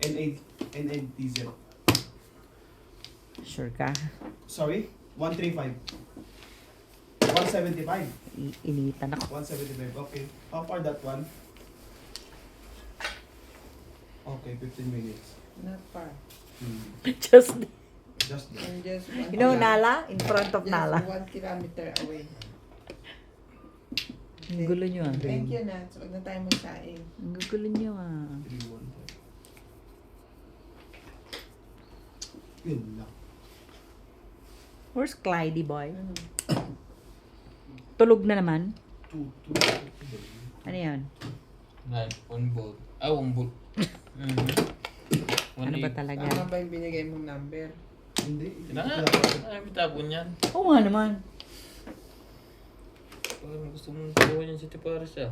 Speaker 2: NATZ.
Speaker 1: Sure ka?
Speaker 2: Sorry? 135. 175.
Speaker 1: Initan ako.
Speaker 2: 175. Okay. How far that one? Okay, 15 minutes.
Speaker 5: Not far.
Speaker 1: Just,
Speaker 2: Just there.
Speaker 5: And just one,
Speaker 1: you know, Nala? In front of
Speaker 5: just
Speaker 1: Nala.
Speaker 5: 1 kilometer away.
Speaker 1: Ang gulo nyo ah.
Speaker 5: Thank you, Nats. Huwag na tayo magsaing.
Speaker 1: Ang gulo nyo ah.
Speaker 2: 315. Yun lang.
Speaker 1: Where's Clyde boy?
Speaker 5: Ano?
Speaker 1: Tulog na naman?
Speaker 2: 2.
Speaker 1: Ano yan?
Speaker 3: Nine, one bolt. Ah, one bolt. Mhm.
Speaker 1: Ano ba talaga?
Speaker 5: Tama ba yung binigay mong number?
Speaker 2: Hindi.
Speaker 3: Kina nga. Ay, tapon yan.
Speaker 1: Oo nga naman.
Speaker 3: Parang gusto mong tuwan yan si Tiparis ah.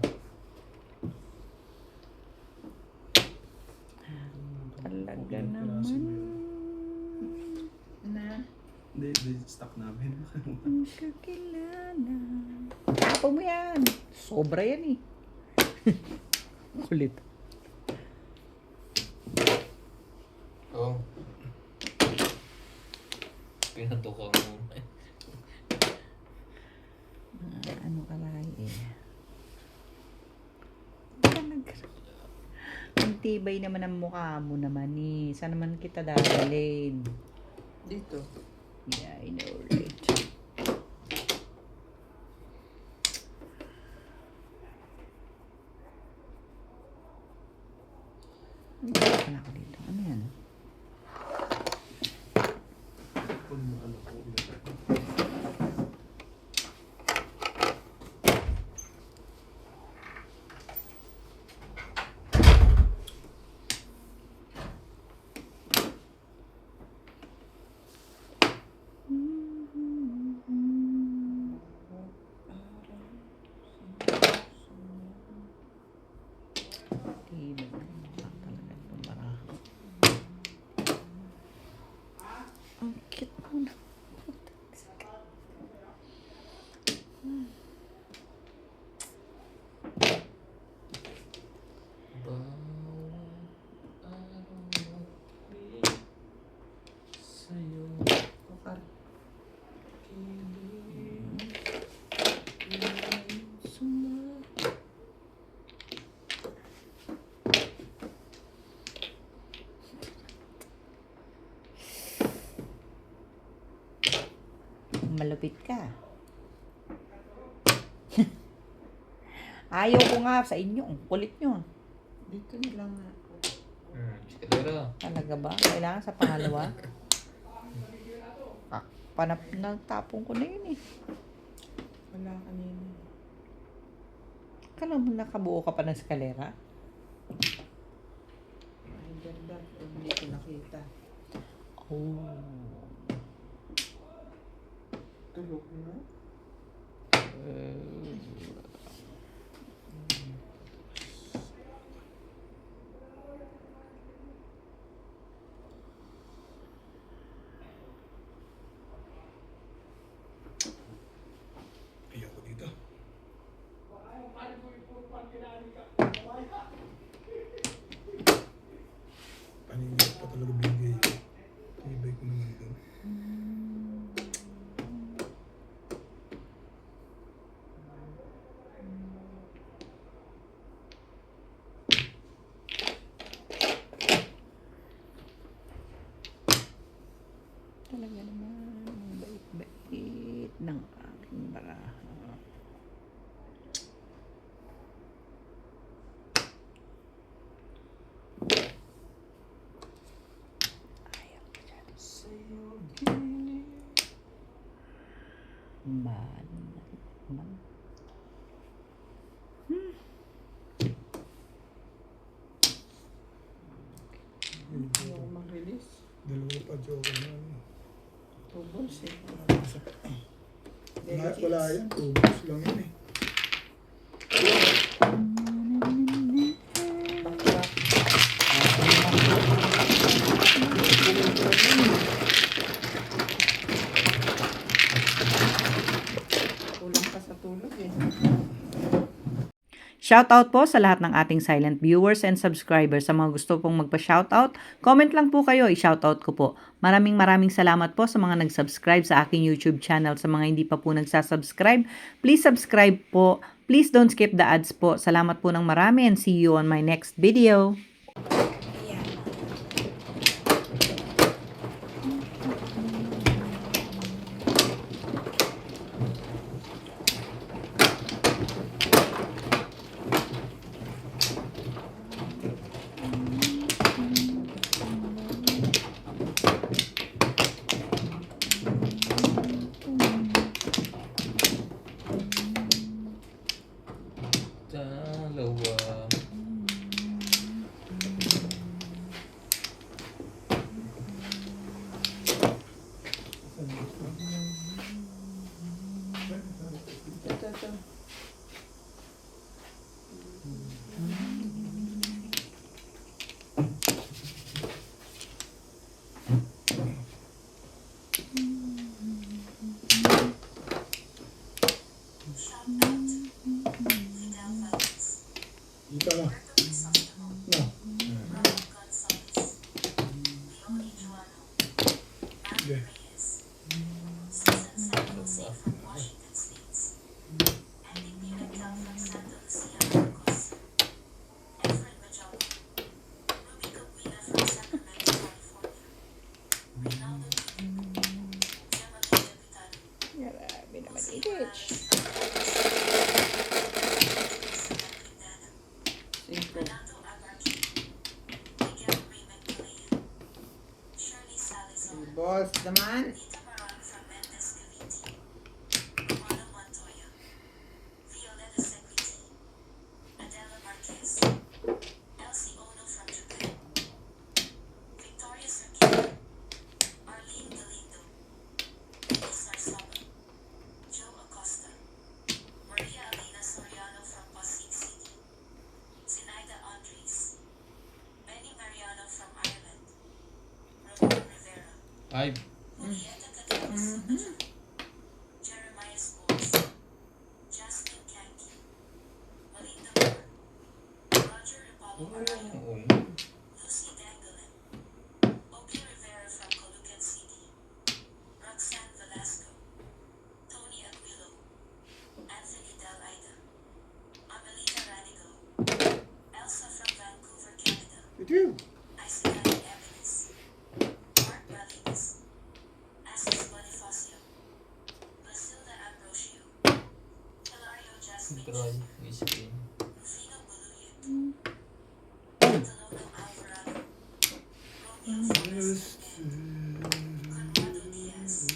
Speaker 1: Talaga naman.
Speaker 5: Na?
Speaker 2: Hindi, stock namin.
Speaker 1: Ang kakilala. Tapo mo yan. Sobra yan eh. Kulit.
Speaker 3: Oo. Pinatuka mo.
Speaker 1: Ano ka lang eh. Talaga. Ang tibay naman ang mukha mo naman eh. Saan naman kita dadalhin?
Speaker 5: Dito.
Speaker 1: Yeah, I know, right? Wala ko dito. Ano yan? Tibay na mukha talaga itong baraha. Ang cute mo na.
Speaker 3: Sa'yo.
Speaker 5: Bukar.
Speaker 1: Malupit ka. Ayaw ko nga sa inyo. Ang kulit nyo.
Speaker 5: Dito na lang nga.
Speaker 3: Sikadera.
Speaker 1: Talaga ba? Kailangan sa pangalawa? Natapon ko na yun eh.
Speaker 5: Wala kanina.
Speaker 1: Kala mo nakabuo ka pa ng eskalera?
Speaker 5: Ay, ganda. Hindi ko nakita.
Speaker 1: Oh.
Speaker 5: Tulog na.
Speaker 2: Ayoko dito. Kanina pa talaga bigay. Ibay ko naman doon.
Speaker 1: Talaga naman, ang bait-bait ng aking baraha. Ayaw ko dyan. Mahal na.
Speaker 5: Ayaw ko mag-release.
Speaker 2: Dalawa pa joker na.
Speaker 5: Tubos eh.
Speaker 2: Wala yan. Tubos lang yun eh.
Speaker 5: Kulang ka sa tulog eh.
Speaker 1: Shoutout po sa lahat ng ating silent viewers and subscribers. Sa mga gusto pong magpa-shoutout, comment lang po kayo, i-shoutout ko po. Maraming salamat po sa mga nag-subscribe sa aking YouTube channel. Sa mga hindi pa po nagsasubscribe, please subscribe po. Please don't skip the ads po. Salamat po ng marami and see you on my next video.
Speaker 3: Dalawa.
Speaker 5: Ito.
Speaker 2: Dito na. No. Okay.
Speaker 5: Grabe naman i-reach. 5. Boss naman.
Speaker 3: Five.
Speaker 6: Jeremiah Sports, Justin Kanki, Melinda Moore, Roger Repabo Marayo,
Speaker 3: Oo.
Speaker 6: Lucy Dangolan, Obi Rivera from Colucan City, Roxanne Velasco, Tony Aguilo, Anthony Del Aida, Amelita Radigo, Elsa from Vancouver, Canada,
Speaker 2: Ito.
Speaker 6: Isidani Evans, Mark Ballings, Assis Bonifacio, Basilda Ambrosio, Hilario Jasmine,
Speaker 3: Try. Whiskey.
Speaker 6: Rufino Buluyit, Bartolomeo Alvarado, Romeo Flores, Conrado Diaz,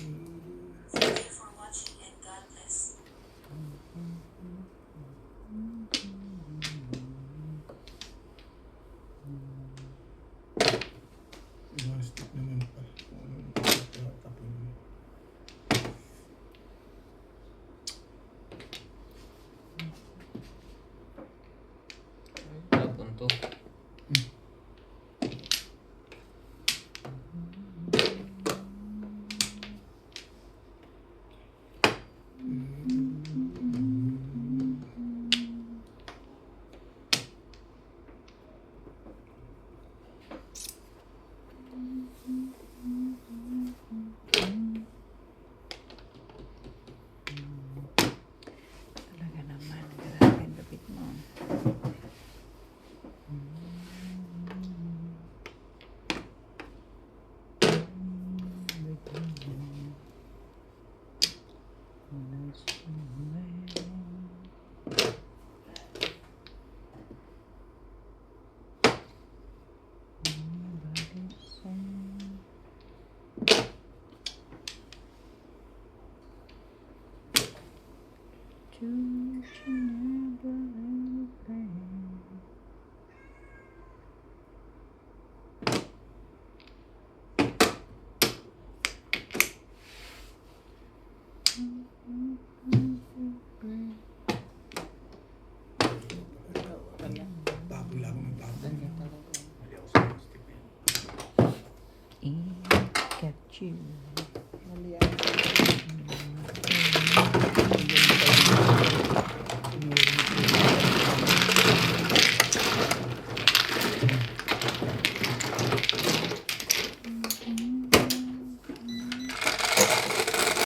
Speaker 2: Baboy lang ako ng baboy.
Speaker 3: Ganyan talaga.
Speaker 2: Mali ako sa step na yan.
Speaker 1: Got you.